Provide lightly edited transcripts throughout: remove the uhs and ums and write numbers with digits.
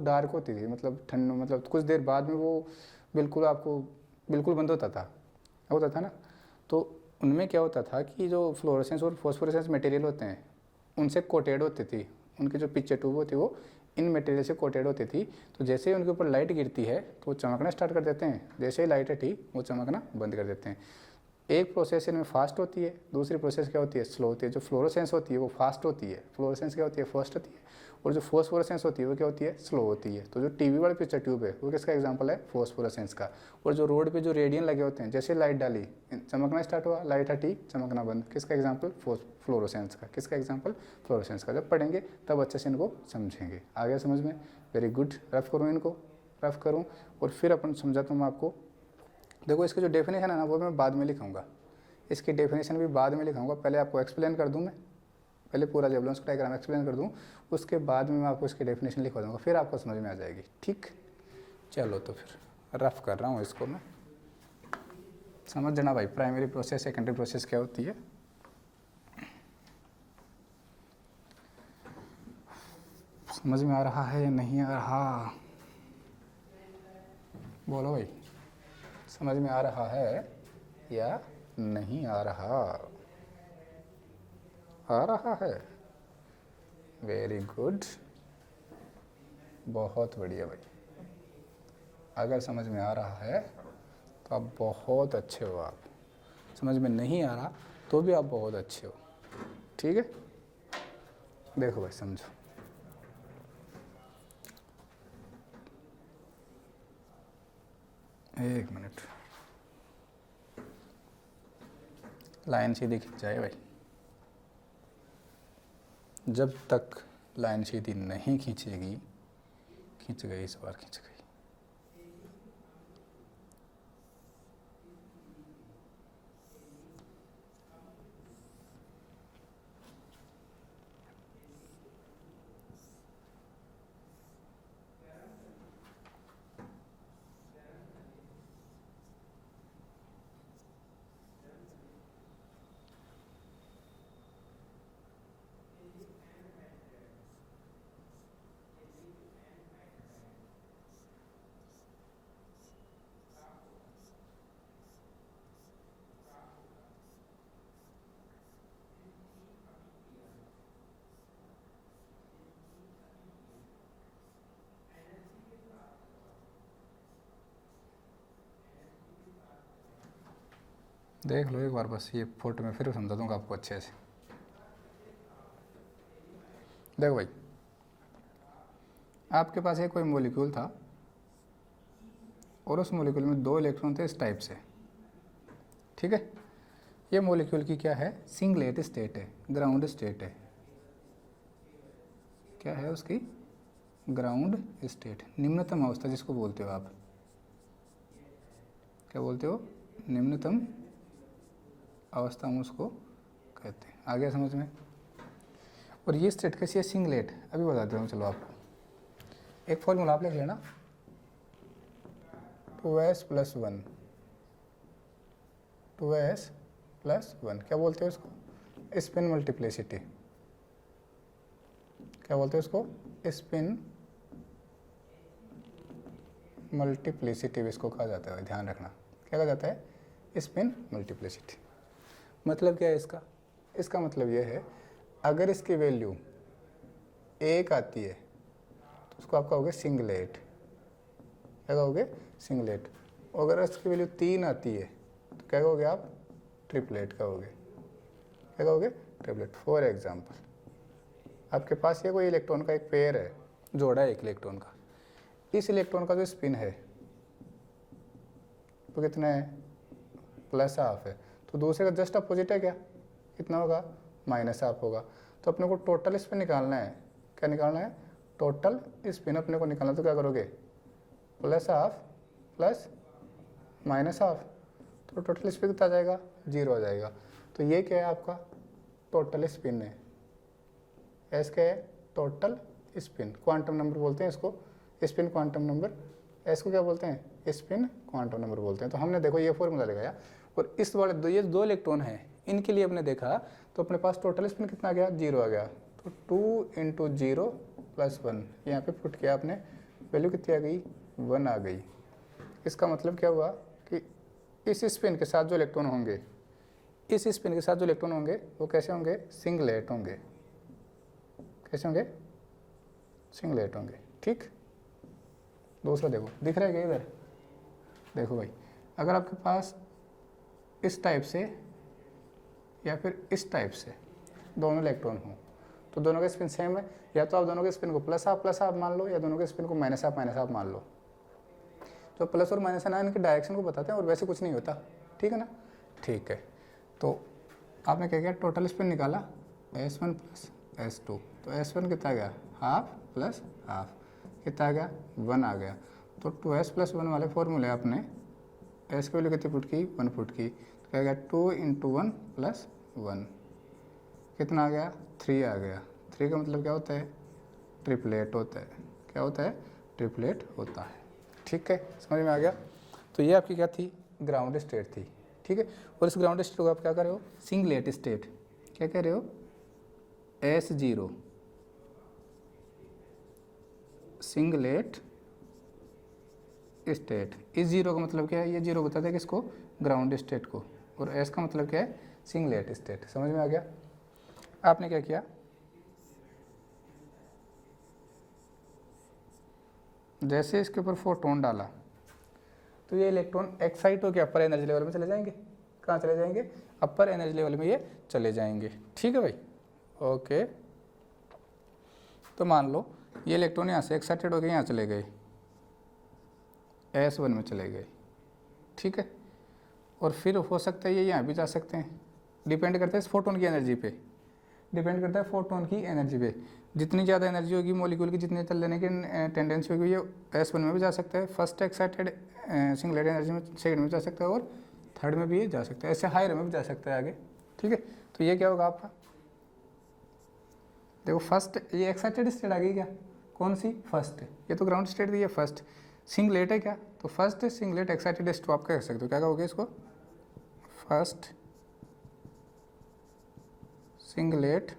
Dark होती थी, मतलब ठंड, मतलब कुछ देर बाद में वो बिल्कुल आपको बिल्कुल बंद होता था ना। तो उनमें क्या होता था कि जो फ्लोरोसेंस और फॉस्फोरेसेंस मटेरियल होते हैं उनसे कोटेड होती थी, उनकी जो पिक्चर ट्यूब होती है वो इन मटेरियल से कोटेड होती थी। तो जैसे ही उनके ऊपर लाइट गिरती है तो वो चमकना स्टार्ट कर देते हैं, जैसे ही लाइट हटी वो चमकना बंद कर देते हैं। एक प्रोसेस इनमें फास्ट होती है, दूसरी प्रोसेस क्या होती है, स्लो होती है। जो फ्लोरोसेंस होती है वो फास्ट होती है, फ्लोरोसेंस क्या होती है, फास्ट होती है, और जो फॉस्फोरेसेंस होती है वो क्या होती है, स्लो होती है। तो जो टीवी वाली पिक्चर ट्यूब है वो किसका एग्जांपल है, फॉस्फोरेसेंस का। और जो रोड पे जो रेडियन लगे होते हैं, जैसे लाइट डाली चमकना स्टार्ट हुआ, लाइट हटी चमकना बंद, किसका एग्जाम्पल, फ्लोरोसेंस का। किसका एग्जाम्पल, फ्लोरोसेंस का। जब पढ़ेंगे तब अच्छे से इनको समझेंगे। आ गया समझ में, वेरी गुड। रफ करूँ इनको, रफ करूँ और फिर अपन समझाता हूँ मैं आपको। देखो इसकी जो डेफिनेशन है ना वो मैं बाद में लिखाऊंगा, इसकी डेफिनेशन भी बाद में लिखाऊंगा। पहले आपको एक्सप्लेन कर दूं मैं, पहले पूरा जेवलॉन्स का डायग्राम एक्सप्लेन कर दूं, उसके बाद में मैं आपको इसकी डेफिनेशन लिखवा दूंगा, फिर आपको समझ में आ जाएगी। ठीक, चलो तो फिर रफ कर रहा हूँ इसको मैं, समझ जाना भाई। प्राइमरी प्रोसेस सेकेंडरी प्रोसेस क्या होती है। समझ में आ रहा है या नहीं आ रहा, बोलो भाई, समझ में आ रहा है या नहीं आ रहा, आ रहा है, वेरी गुड, बहुत बढ़िया भाई। अगर समझ में आ रहा है तो आप बहुत अच्छे हो, आप समझ में नहीं आ रहा तो भी आप बहुत अच्छे हो। ठीक है, देखो भाई समझो। एक मिनट, लाइन सीधी खिंच जाए भाई। जब तक लाइन सीधी नहीं खींचेगी, खींच गई, इस बार खींच गई। देख लो एक बार बस, ये फोटो में फिर समझा दूंगा आपको अच्छे से। देखो भाई, आपके पास एक कोई मॉलिक्यूल था और उस मॉलिक्यूल में 2 इलेक्ट्रॉन थे इस टाइप से। ठीक है, ये मॉलिक्यूल की क्या है, सिंगलेट स्टेट है, ग्राउंड स्टेट है। क्या है उसकी, ग्राउंड स्टेट, निम्नतम अवस्था जिसको बोलते हो आप। क्या बोलते हो, निम्नतम अवस्था हम उसको कहते हैं। आ गया समझ में। और ये स्टेट कैसी है, सिंगलेट, अभी बता देता हूँ चलो आपको। एक फॉर्मूला आप लिख लेना, 2s+1, 2s+1 क्या बोलते हैं उसको, स्पिन मल्टीप्लिसिटी। क्या बोलते हैं उसको, स्पिन मल्टीप्लिसिटी भी इसको कहा जाता है, ध्यान रखना। क्या कहा जाता है, स्पिन मल्टीप्लिसिटी। मतलब क्या है इसका, इसका मतलब यह है अगर इसकी वैल्यू 1 आती है तो उसको आप कहोगे सिंगलेट। क्या कहोगे, सिंगलेट। अगर इसकी वैल्यू 3 आती है तो क्या कहोगे आप, ट्रिपलेट कहोगे। क्या कहोगे, ट्रिपलेट। फॉर एग्जाम्पल, आपके पास ये कोई इलेक्ट्रॉन का एक पेयर है, जोड़ा है एक इलेक्ट्रॉन का। इस इलेक्ट्रॉन का जो स्पिन है तो कितना है, +½ है। तो दूसरे का जस्ट अपोजिट है क्या, कितना होगा, -½ होगा। तो अपने को टोटल स्पिन निकालना है। क्या निकालना है, टोटल स्पिन अपने को निकालना। तो क्या करोगे, +½ प्लस -½ तो टोटल स्पिन कितना आ जाएगा, 0 आ जाएगा। तो ये क्या है, आपका टोटल स्पिन है। एस क्या है, टोटल स्पिन, क्वांटम नंबर बोलते हैं इसको, स्पिन क्वांटम नंबर। एस को क्या बोलते हैं, स्पिन क्वांटम नंबर बोलते हैं। तो हमने देखो ये फॉर्मूला लगाया और इस वाले ये 2 इलेक्ट्रॉन हैं, इनके लिए हमने देखा तो अपने पास टोटल स्पिन कितना आ गया, 0 आ गया। तो 2 × 0 + 1 यहाँ पे पुट किया आपने, वैल्यू कितनी आ गई, 1 आ गई। इसका मतलब क्या हुआ कि इस स्पिन के साथ जो इलेक्ट्रॉन होंगे, इस स्पिन के साथ जो इलेक्ट्रॉन होंगे वो कैसे होंगे, सिंगलेट होंगे। कैसे होंगे, सिंगलेट होंगे। ठीक, दूसरा देखो, दिख रहा है क्या इधर, देखो भाई, अगर आपके पास इस टाइप से या फिर इस टाइप से दोनों इलेक्ट्रॉन हो तो दोनों का स्पिन सेम है, या तो आप दोनों के स्पिन को प्लस आप मान लो, या दोनों के स्पिन को माइनस आप मान लो। तो प्लस और माइनस है ना, इनके डायरेक्शन को बताते हैं, और वैसे कुछ नहीं होता। ठीक है ना, ठीक है। तो आपने क्या किया, टोटल स्पिन निकाला S1 प्लस S2, तो S1 कितना गया, हाफ प्लस हाफ, कितना आ गया, 1 आ गया। तो 2s प्लस 1 वाले फॉर्मूले आपने S की वैल्यू कितनी पुट की, 1 पुट की, तो क्या गया 2 × 1 + 1, कितना आ गया, 3 आ गया। 3 का मतलब क्या होता है, ट्रिपलेट होता है। क्या होता है, ट्रिपलेट होता है। ठीक है, समझ में आ गया। तो ये आपकी क्या थी, ग्राउंड स्टेट थी। ठीक है, और इस ग्राउंड स्टेट को आप क्या कर रहे हो, सिंगलेट स्टेट। क्या कह रहे हो, S0 सिंगलेट स्टेट। इस जीरो का मतलब क्या है, ये जीरो बताता है किसको, ग्राउंड स्टेट को, और S का मतलब क्या है, सिंगलेट स्टेट। समझ में आ गया। आपने क्या किया, जैसे इसके ऊपर फोटोन डाला तो ये इलेक्ट्रॉन एक्साइट होकर अपर एनर्जी लेवल में चले जाएंगे। कहाँ चले जाएंगे, अपर एनर्जी लेवल में ये चले जाएंगे। ठीक है भाई, ओके। तो मान लो ये इलेक्ट्रॉन यहाँ से एक्साइटेड होकर यहाँ चले गए, S1 में चले गए। ठीक है, और फिर हो सकता है ये यहाँ भी जा सकते हैं। डिपेंड करता है इस फोटोन की एनर्जी पे, डिपेंड करता है फोटोन की एनर्जी पे। जितनी ज़्यादा एनर्जी होगी मॉलिक्यूल की, जितनी चल लेने की टेंडेंसी होगी, ये S1 में भी जा सकता है, फर्स्ट एक्साइटेड सिंगलेट एनर्जी में, सेकंड में जा सकता है, और थर्ड में भी ये जा सकता है, ऐसे हायर में भी जा सकता है आगे। ठीक है, तो ये क्या होगा आपका, देखो फर्स्ट ये एक्साइटेड स्टेट आ गई क्या, कौन सी, फर्स्ट। ये तो ग्राउंड स्टेट थी, ये फर्स्ट सिंगलेट है क्या, तो फर्स्ट सिंगलेट एक्साइटेड स्टेट आप कह सकते हो। क्या कहोगे इसको, फर्स्ट सिंगलेट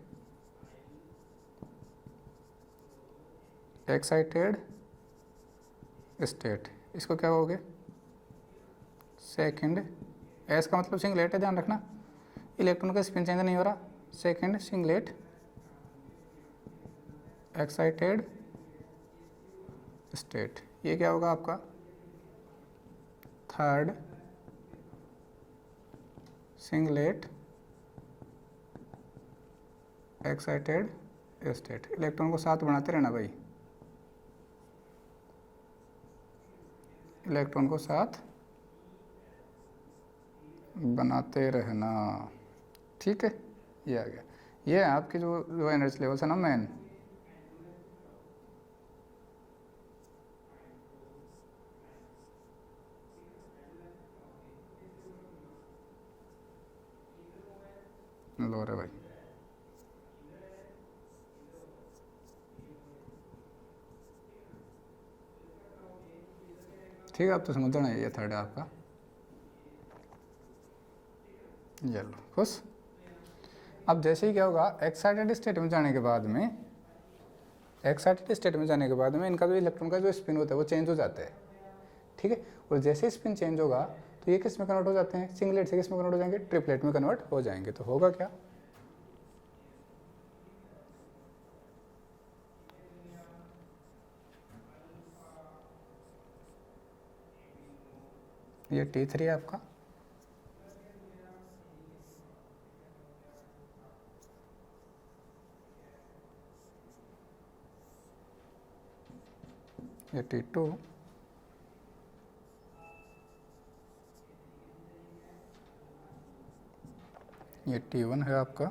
एक्साइटेड स्टेट। इसको क्या कहोगे, सेकंड। एस का मतलब सिंगलेट है, ध्यान रखना, इलेक्ट्रॉन का स्पिन चेंज नहीं हो रहा। Second singlet excited state. ये क्या होगा आपका, third singlet excited state. Electron को साथ बढ़ाते रहना भाई, इलेक्ट्रॉन को साथ बनाते रहना। ठीक है, ये आ गया। ये है आपके जो एनर्जी लेवल्स है ना मैन, लो रे भाई। ठीक है, आप तो समझ रहे हैं, ये थर्ड है आपका। ये लो खुश। अब जैसे ही क्या होगा, एक्साइटेड स्टेट में जाने के बाद में, एक्साइटेड स्टेट में जाने के बाद में इनका जो इलेक्ट्रॉन का जो स्पिन होता है वो चेंज हो जाता है। ठीक है, और जैसे स्पिन चेंज होगा तो ये किस में कन्वर्ट हो जाते हैं, सिंगलेट से किस में कन्वर्ट हो जाएंगे, ट्रिपलेट में कन्वर्ट हो जाएंगे। तो होगा क्या, ये T3 है आपका, ये T2, ये T1 है आपका,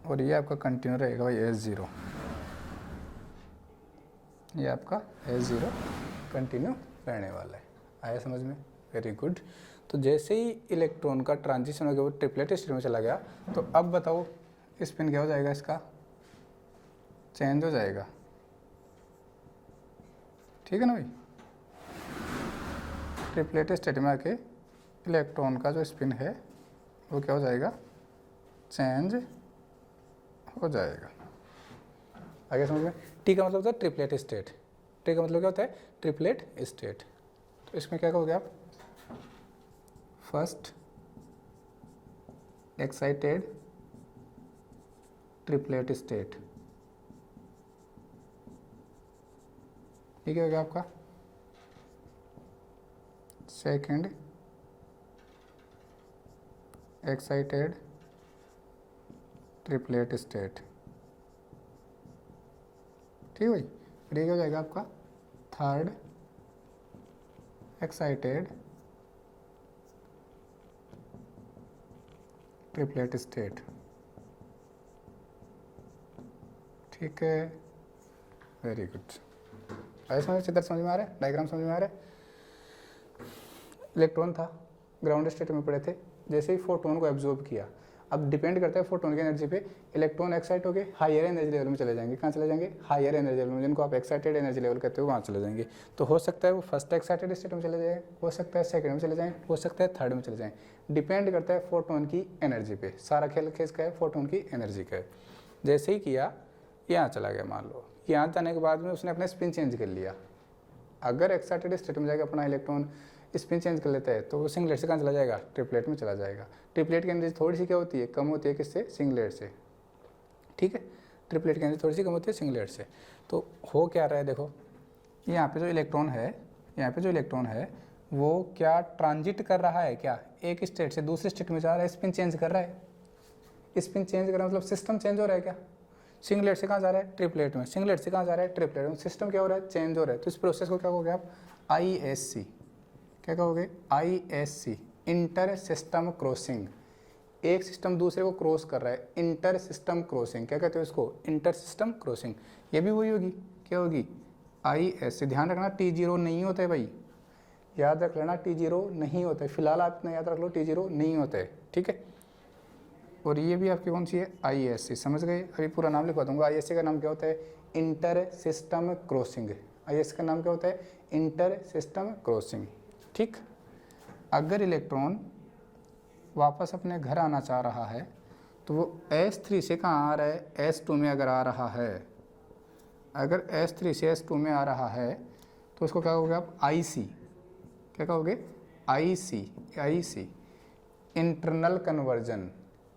और ये आपका कंटिन्यू रहेगा भाई S0। ये आपका S0 कंटिन्यू रहने वाला है। आया समझ में, वेरी गुड। तो जैसे ही इलेक्ट्रॉन का ट्रांजिशन हो गया वो ट्रिपलेट स्टेट में चला गया, तो अब बताओ स्पिन क्या हो जाएगा, इसका चेंज हो जाएगा। ठीक है ना भाई, ट्रिपलेट स्टेट में आके इलेक्ट्रॉन का जो स्पिन है वो क्या हो जाएगा, चेंज हो जाएगा। आगे समझ में। टी का मतलब होता है ट्रिपलेट स्टेट, टी का मतलब क्या होता है ट्रिपलेट स्टेट। तो इसमें क्या कहोगे आप, फर्स्ट एक्साइटेड ट्रिपलेट स्टेट, ठीक है हो गया आपका। सेकंड एक्साइटेड ट्रिपलेट स्टेट, ठीक है भाई। फिर ये हो जाएगा आपका थर्ड एक्साइटेड ट्रिपलेट स्टेट, ठीक है, वेरी गुड। समझ चित्र समझ में आ रहा है, डायग्राम समझ में आ रहा है। इलेक्ट्रॉन था, ग्राउंड स्टेट में पड़े थे, जैसे ही फोटोन को एब्जॉर्ब किया, अब डिपेंड करता है फोटोन की एनर्जी पे, इलेक्ट्रॉन एक्साइट हो गए हायर एनर्जी लेवल में चले जाएंगे। कहाँ चले जाएंगे, हायर एनर्जी लेवल में, जिनको आप एक्साइटेड एनर्जी लेवल कहते हो वहाँ चले जाएंगे। तो हो सकता है वो फर्स्ट एक्साइटेड स्टेट में चले जाए, हो सकता है सेकंड में चले जाएँ, हो सकता है थर्ड में चले जाएँ, डिपेंड करता है फोटोन की एनर्जी पे। सारा खेल किसका है, फोटोन की एनर्जी का है। जैसे ही किया यहाँ चला गया, मान लो यहाँ जाने के बाद में उसने अपना स्पिन चेंज कर लिया। अगर एक्साइटेड स्टेट में जाएगा अपना इलेक्ट्रॉन स्पिन चेंज कर लेता है तो वो सिंगलेट से कहाँ चला जाएगा, ट्रिपलेट में चला जाएगा। ट्रिपलेट की एनर्जी थोड़ी सी क्या होती है, कम होती है किससे, सिंगलेट से, ठीक है। ट्रिपलेट की एनर्जी थोड़ी सी कम होती है सिंगलेट से। तो हो क्या रहा है, देखो यहाँ पे जो इलेक्ट्रॉन है, यहाँ पे जो इलेक्ट्रॉन है वो क्या ट्रांजिट कर रहा है, क्या एक स्टेट से दूसरे स्टेट में जा रहा है, स्पिन चेंज कर रहा है। स्पिन चेंज कर रहा है मतलब सिस्टम चेंज हो रहा है क्या, सिंगलेट से कहाँ जा रहा है, ट्रिपलेट में, सिंगलेट से कहाँ जा रहा है, ट्रिपलेट में। सिस्टम क्या हो रहा है, चेंज हो रहा है। तो इस प्रोसेस को क्या कहोगे आप, ISC, क्या कहोगे, ISC, इंटर सिस्टम क्रॉसिंग। एक सिस्टम दूसरे को क्रॉस कर रहा है, इंटर सिस्टम क्रॉसिंग, क्या कहते हो इसको, इंटर सिस्टम क्रॉसिंग। ये भी वही होगी, क्या होगी, ISC। ध्यान रखना T0 नहीं होता है भाई, याद रख लेना T0 नहीं होता है, फिलहाल आप इतना याद रख लो T0 नहीं होता है, ठीक है। और ये भी आपकी कौन सी है, ISC, समझ गए। अभी पूरा नाम लिखवा दूंगा। ISC का नाम क्या होता है, इंटर सिस्टम क्रॉसिंग। ISC का नाम क्या होता है, इंटर सिस्टम क्रॉसिंग, ठीक। अगर इलेक्ट्रॉन वापस अपने घर आना चाह रहा है तो वो S3 से कहाँ आ रहा है, S2 में अगर आ रहा है, अगर S3 से S2 में आ रहा है तो उसको क्या कहोगे आप, IC, क्या कहोगे, IC, internal conversion.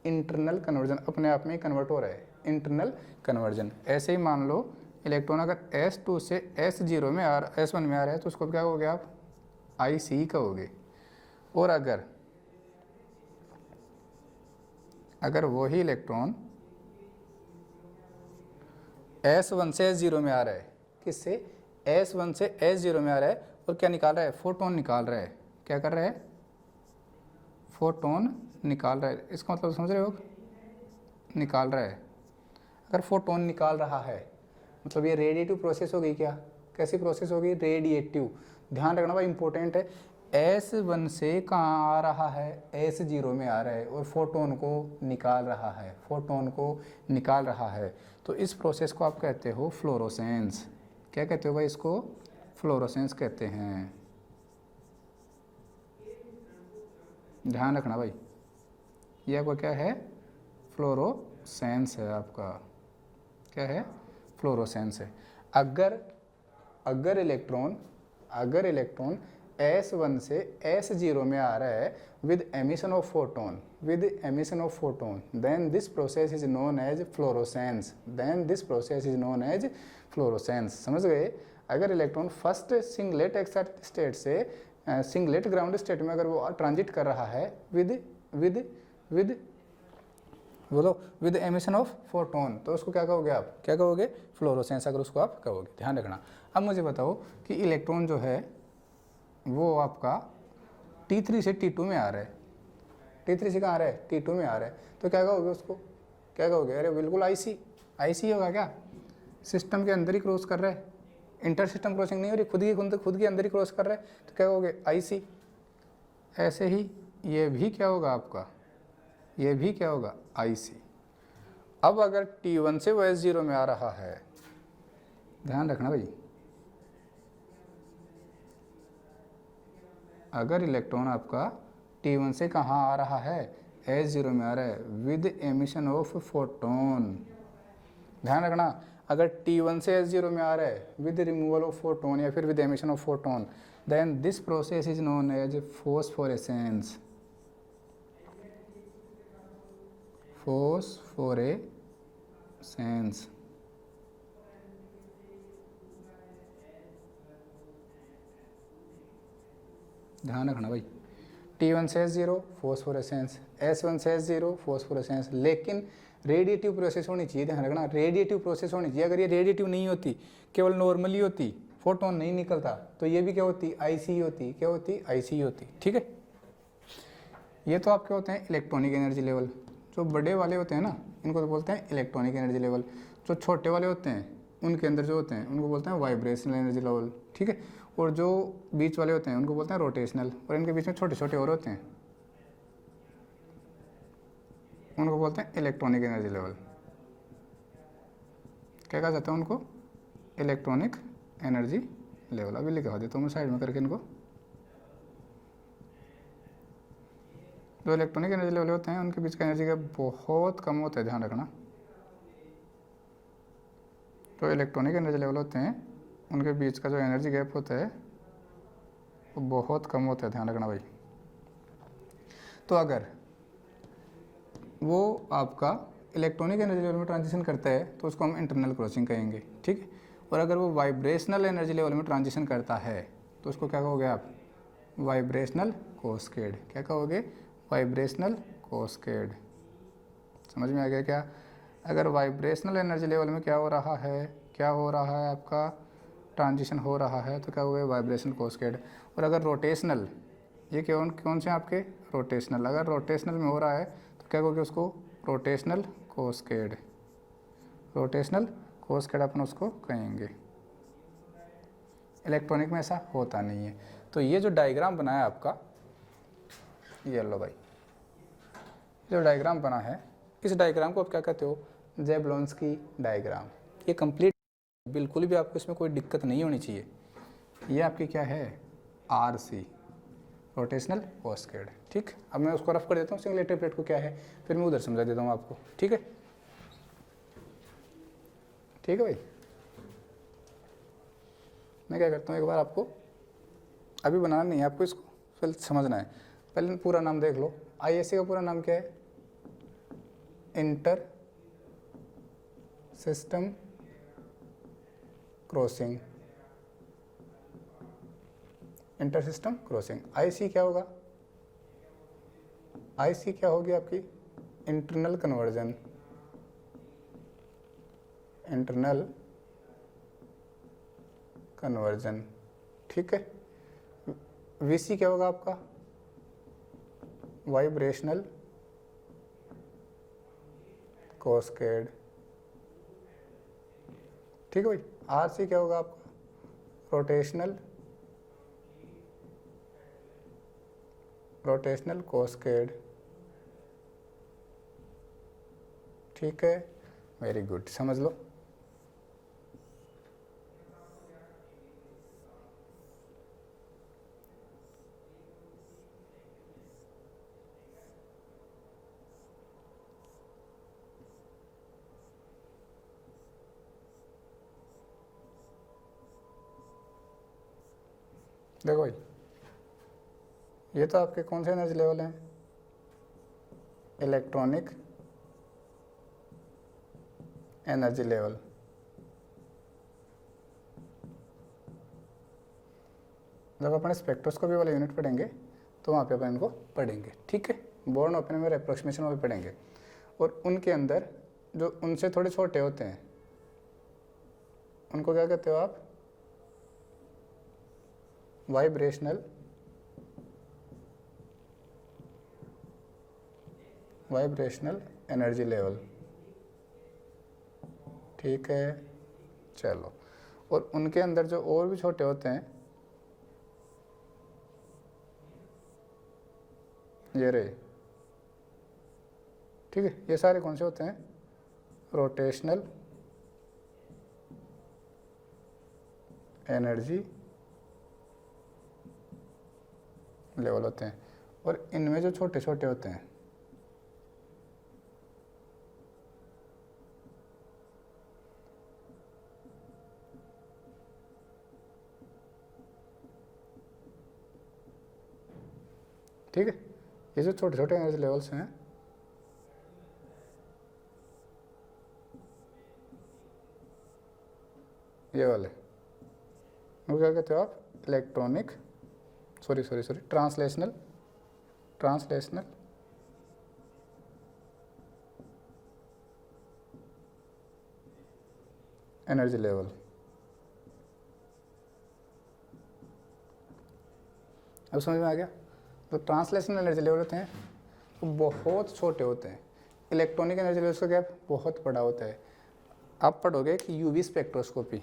Internal conversion, अपने आप में ही कन्वर्ट हो रहा है, इंटरनल कन्वर्जन। ऐसे ही मान लो इलेक्ट्रॉन अगर S2 से S0 में S1 में आ रहा है तो उसको क्या कहोगे आप, IC कहोगे। और अगर वही इलेक्ट्रॉन S1 से S0 में आ रहा है, किससे, S1 से S0 में आ रहा है, और क्या निकाल रहा है, फोटोन निकाल रहा है। क्या कर रहा है, फोटोन निकाल रहा है। इसका मतलब समझ रहे हो, निकाल रहा है। अगर फोटोन निकाल रहा है मतलब ये रेडिएटिव प्रोसेस हो गई क्या, कैसी प्रोसेस होगी, रेडिएटिव। ध्यान रखना भाई, इंपॉर्टेंट है। S1 से कहाँ आ रहा है, S0 में आ रहा है, और फोटोन को निकाल रहा है, फोटोन को निकाल रहा है। तो इस प्रोसेस को आप कहते हो फ्लोरोसेंस। क्या कहते हो भाई इसको, फ्लोरोसेंस कहते हैं। ध्यान रखना भाई, ये आपका क्या है, फ्लोरोसेंस है आपका, क्या है, फ्लोरोसेंस है। अगर इलेक्ट्रॉन S1 से S0 में आ रहा है with emission of photon, then this process is known as fluorescence, समझ गए। अगर electron first singlet excited state से सिंगलेट ग्राउंड स्टेट में अगर वो ट्रांजिट कर रहा है विद एमिशन ऑफ फोटोन, तो उसको क्या कहोगे आप, क्या कहोगे, फ्लोरोसेंस, अगर उसको आप कहोगे। ध्यान रखना। अब मुझे बताओ कि इलेक्ट्रॉन जो है वो आपका T3 से T2 में आ रहा है, T3 से कहाँ आ रहा है, T2 में आ रहा है, तो क्या कहोगे उसको, क्या कहोगे, अरे बिल्कुल IC होगा क्या, सिस्टम के अंदर ही क्रॉस कर रहा है, इंटर सिस्टम क्रॉसिंग नहीं हो रही, खुद के अंदर ही क्रॉस कर रहा है, तो क्या कहोगे, IC। ऐसे ही ये भी क्या होगा आपका, ये भी क्या होगा, IC। अब अगर T1 से वो S0 में आ रहा है, ध्यान रखना भाई, अगर इलेक्ट्रॉन आपका T1 से कहाँ आ रहा है, S0 में आ रहा है विद एमिशन ऑफ फोटोन। ध्यान रखना, अगर T1 से S0 में आ रहा है विद रिमूवल ऑफ फोटोन या फिर with emission of photon, then this process is known as phosphorescence. Phosphorescence. ध्यान रखना भाई, T1 से S0 फोस्फोरेसेंस, S1 से S0 फोस्फोरेसेंस, लेकिन रेडिएटिव प्रोसेस होनी चाहिए। ध्यान रखना, रेडिएटिव प्रोसेस होनी चाहिए। अगर ये रेडिएटिव नहीं होती, केवल नॉर्मली होती, फोटोन नहीं निकलता, तो ये भी क्या होती, आईसी होती। क्या होती, आईसी होती। ठीक है, ये तो आपके होते हैं इलेक्ट्रॉनिक एनर्जी लेवल। जो बड़े वाले होते हैं ना, इनको तो बोलते हैं इलेक्ट्रॉनिक एनर्जी लेवल। जो छोटे वाले होते हैं उनके अंदर जो होते हैं उनको बोलते हैं वाइब्रेशनल एनर्जी लेवल। ठीक है, और जो बीच वाले होते हैं उनको बोलते हैं रोटेशनल, और इनके बीच में छोटे छोटे और होते हैं, उनको बोलते हैं इलेक्ट्रॉनिक एनर्जी लेवल। क्या कहा जाता है उनको, इलेक्ट्रॉनिक एनर्जी लेवल। अभी लिखवा देता हूँ मैं साइड में करके इनको। जो इलेक्ट्रॉनिक एनर्जी लेवल होते हैं उनके बीच का एनर्जी गैप बहुत कम होता है। ध्यान रखना, जो इलेक्ट्रॉनिक एनर्जी लेवल होते हैं उनके बीच का जो एनर्जी गैप होता है वो बहुत कम होता है। ध्यान रखना भाई। तो अगर वो आपका इलेक्ट्रॉनिक एनर्जी लेवल में ट्रांजिशन करता है तो उसको हम इंटरनल क्रॉसिंग कहेंगे। ठीक है, और अगर वो वाइब्रेशनल एनर्जी लेवल में ट्रांजिशन करता है तो उसको क्या कहोगे आप, वाइब्रेशनल कैस्केड। क्या कहोगे, वाइब्रेशनल कैस्केड। समझ में आ गया क्या? अगर वाइब्रेशनल एनर्जी लेवल में क्या हो रहा है, क्या हो रहा है, आपका ट्रांजिशन हो रहा है, तो क्या हो गया, वाइब्रेशनल कैस्केड। और अगर रोटेशनल, ये कौन कौन से आपके, रोटेशनल, अगर रोटेशनल में हो रहा है तो क्या कहोगे उसको, रोटेशनल कैस्केड। रोटेशनल कैस्केड अपन उसको कहेंगे। इलेक्ट्रॉनिक में ऐसा होता नहीं है। तो ये जो डायग्राम बना है आपका, ये लो भाई, जो डायग्राम बना है, इस डायग्राम को आप क्या कहते हो, ज़ेबलोंस्की डायग्राम। ये कंप्लीट, बिल्कुल भी आपको इसमें कोई दिक्कत नहीं होनी चाहिए। ये आपकी क्या है, RC, रोटेशनल कैस्केड। ठीक, अब मैं उसको रफ कर देता हूँ, सिंगुलेटेड प्लेट को क्या है, फिर मैं उधर समझा देता हूँ आपको। ठीक है, ठीक है भाई। मैं क्या करता हूँ, एक बार आपको अभी बनाना नहीं है, आपको इसको पहले समझना है। पहले पूरा नाम देख लो। ISC का पूरा नाम क्या है, inter system crossing. Inter system crossing. IC क्या होगा, IC क्या होगी आपकी, इंटरनल कन्वर्जन। Internal conversion. ठीक है। VC क्या होगा आपका, वाइब्रेशनल कैस्केड। ठीक है भाई। RC क्या होगा आपका, रोटेशनल कैस्केड। ठीक है, वेरी गुड, समझ लो। देखो भाई, ये तो आपके कौन से एनर्जी लेवल हैं, इलेक्ट्रॉनिक एनर्जी लेवल। जब अपन स्पेक्ट्रोस्कोपी वाले यूनिट पढ़ेंगे तो वहाँ पे अपन इनको पढ़ेंगे। ठीक है, बोर्न ओपेनहेमर अप्रोक्सीमेशन वाले पढ़ेंगे। और उनके अंदर जो उनसे थोड़े छोटे होते हैं उनको क्या कहते हो आप, वाइब्रेशनल एनर्जी लेवल। ठीक है, चलो। और उनके अंदर जो और भी छोटे होते हैं, ये रहे। ठीक है, ये सारे कौन से होते हैं, रोटेशनल एनर्जी लेवल होते हैं। और इनमें जो छोटे छोटे होते हैं, ठीक है। ये जो छोटे छोटे एनर्जी लेवल्स हैं ये वाले, वो क्या कहते हो आप, electronic sorry translational energy level. अब समझ में आ गया। तो ट्रांसलेशनल एनर्जी लेवल होते हैं वो बहुत छोटे होते हैं, इलेक्ट्रॉनिक एनर्जी लेवल्स का गैप बहुत बड़ा होता है। आप पढ़ोगे कि यूवी स्पेक्ट्रोस्कोपी,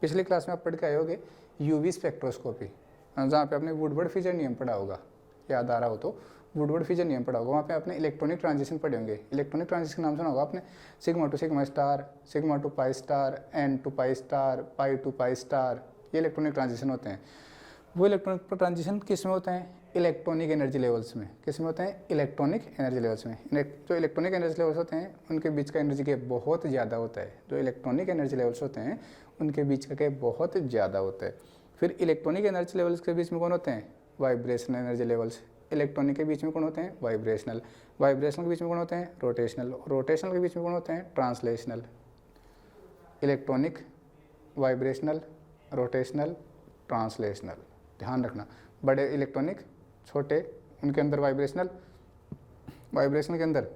पिछली क्लास में आप पढ़ के आए होगे यूवी स्पेक्ट्रोस्कोपी, जहाँ पे आपने वुडवर्ड फिजर नियम पढ़ा होगा, याद आ रहा हो तो वुडवर्ड फिजर नियम पढ़ा होगा, वहाँ पे आपने इलेक्ट्रॉनिक ट्रांजिशन पढ़े होंगे। इलेक्ट्रॉनिक ट्रांजिशन का नाम सुना होगा आपने, sigma to sigma star, sigma to pi star, N to pi star, pi to pi star, ये इलेक्ट्रॉनिक ट्रांजिशन होते हैं। वो इलेक्ट्रॉनिक ट्रांजिशन किस में होते हैं, इलेक्ट्रॉनिक एनर्जी लेवल्स में। किस में होते हैं, इलेक्ट्रॉनिक एनर्जी लेवल्स में। जो इलेक्ट्रॉनिक एनर्जी लेवल्स होते हैं उनके बीच का एनर्जी गैप बहुत ज़्यादा होता है। जो इलेक्ट्रॉनिक एनर्जी लेवल्स होते हैं उनके बीच का गैप बहुत ज़्यादा होता है। फिर इलेक्ट्रॉनिक एनर्जी लेवल्स के बीच में कौन होते हैं, वाइब्रेशनल एनर्जी लेवल्स। इलेक्ट्रॉनिक के बीच में कौन होते हैं, वाइब्रेशनल। वाइब्रेशनल के बीच में कौन होते हैं, रोटेशनल। रोटेशनल के बीच में कौन होते हैं, translational. Electronic, vibrational, rotational, translational. ध्यान रखना, बड़े इलेक्ट्रॉनिक, छोटे उनके अंदर वाइब्रेशनल, वाइब्रेशनल के अंदर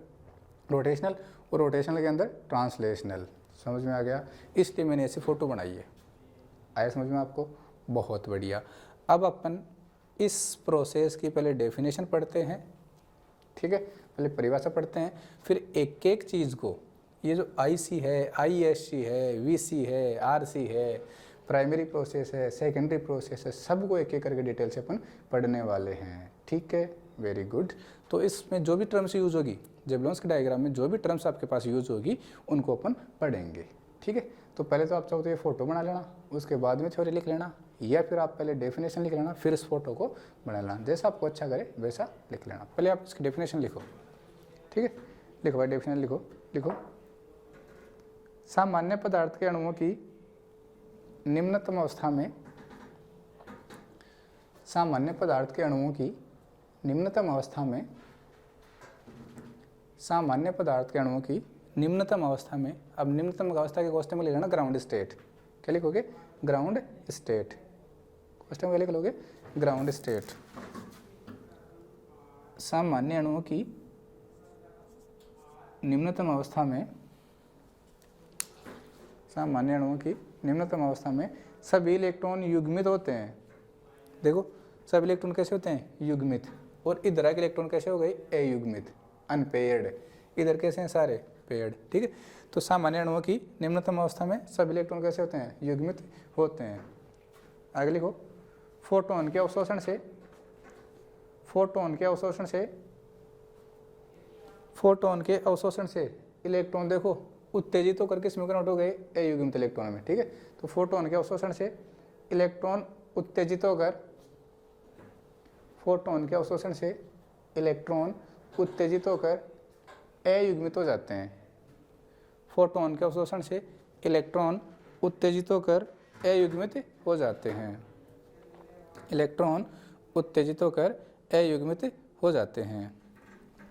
रोटेशनल और रोटेशनल के अंदर ट्रांसलेशनल। समझ में आ गया। इसलिए मैंने ऐसी फ़ोटो बनाई है। आया समझ में आपको, बहुत बढ़िया। अब अपन इस प्रोसेस की पहले डेफिनेशन पढ़ते हैं, ठीक है, पहले परिभाषा पढ़ते हैं, फिर एक एक चीज़ को, ये जो IC है, ISC है, VC है, RC है, प्राइमरी प्रोसेस है, सेकेंडरी प्रोसेस है, सबको एक एक करके डिटेल से अपन पढ़ने वाले हैं, ठीक है, वेरी गुड। तो इसमें जो भी टर्म्स यूज़ होगी, जेबलोन्स के डायग्राम में जो भी टर्म्स आपके पास यूज़ होगी उनको अपन पढ़ेंगे, ठीक है। तो पहले तो आप चाहो तो ये फोटो बना लेना, उसके बाद में थ्योरी लिख लेना, या फिर आप पहले डेफिनेशन लिख लेना फिर इस फोटो को बना लेना, जैसा आपको अच्छा करे वैसा लिख लेना। पहले आप इसकी डेफिनेशन लिखो, ठीक है, लिखो भाई डेफिनेशन लिखो। सामान्य पदार्थ के अणुओं की निम्नतम अवस्था में, सामान्य पदार्थ के अणुओं की निम्नतम अवस्था में, सामान्य पदार्थ के अणुओं की निम्नतम अवस्था में, अब निम्नतम अवस्था के क्वेश्चन में लिख लेना ग्राउंड स्टेट। क्या लिखोगे, ग्राउंड स्टेट। क्वेश्चन में लिख लोगे ग्राउंड स्टेट। सामान्य अणुओं की निम्नतम अवस्था में, सामान्य अणुओं की निम्नतम अवस्था में सभी इलेक्ट्रॉन युग्मित होते हैं। देखो सभी इलेक्ट्रॉन कैसे होते हैं, युग्मित। और इधर के इलेक्ट्रॉन कैसे हो गए, अयुग्मित, अनपेयर्ड। इधर कैसे हैं, सारे पेयर्ड, ठीक है। तो सामान्य अणुओं की निम्नतम अवस्था में सभी इलेक्ट्रॉन कैसे होते हैं, युग्मित होते हैं। आगे लिखो, फोटोन के अवशोषण से, फोटोन के अवशोषण से, फोटोन के अवशोषण से इलेक्ट्रॉन देखो उत्तेजित होकर किसमें कन्वर्ट हो गए, अयुग्मित इलेक्ट्रॉन में, ठीक है। तो फोटोन के अवशोषण से इलेक्ट्रॉन उत्तेजित होकर, फोटोन के अवशोषण से इलेक्ट्रॉन उत्तेजित होकर अयुग्मित हो जाते हैं। फोटोन के अवशोषण से इलेक्ट्रॉन उत्तेजित होकर अयुग्मित हो जाते हैं। इलेक्ट्रॉन उत्तेजित होकर अयुग्मित हो जाते हैं।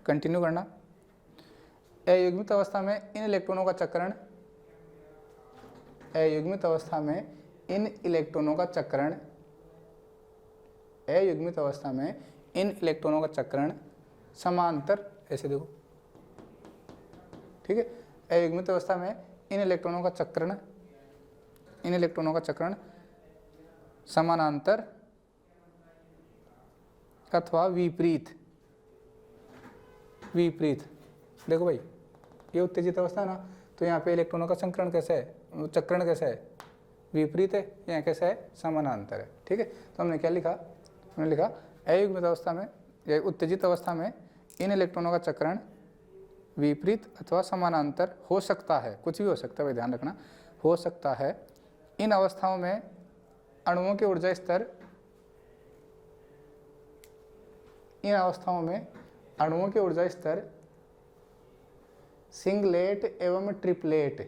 कंटिन्यू करना। अयुग्मित अवस्था में इन इलेक्ट्रॉनों का चक्रण, अयुग्मित अवस्था में इन इलेक्ट्रॉनों का चक्रण, अयुग्मित अवस्था में इन इलेक्ट्रॉनों का चक्रण समांतर, ऐसे देखो, ठीक है। अयुग्मित अवस्था में इन इलेक्ट्रॉनों का चक्रण, इन इलेक्ट्रॉनों का चक्रण समानांतर अथवा विपरीत, विपरीत। देखो भाई ये उत्तेजित अवस्था है ना, तो यहाँ पे इलेक्ट्रॉनों का संकरण कैसा है, चक्रण कैसा है, विपरीत है, यहाँ कैसा है, समानांतर है, ठीक है। तो हमने क्या लिखा, हमने लिखा अयुग्मित अवस्था में या उत्तेजित अवस्था में इन इलेक्ट्रॉनों का चक्रण विपरीत अथवा समानांतर हो सकता है, कुछ भी हो सकता है भाई, ध्यान रखना, हो सकता है। इन अवस्थाओं में अणुओं के ऊर्जा स्तर, इन अवस्थाओं में अणुओं के ऊर्जा स्तर सिंगलेट एवं ट्रिपलेट,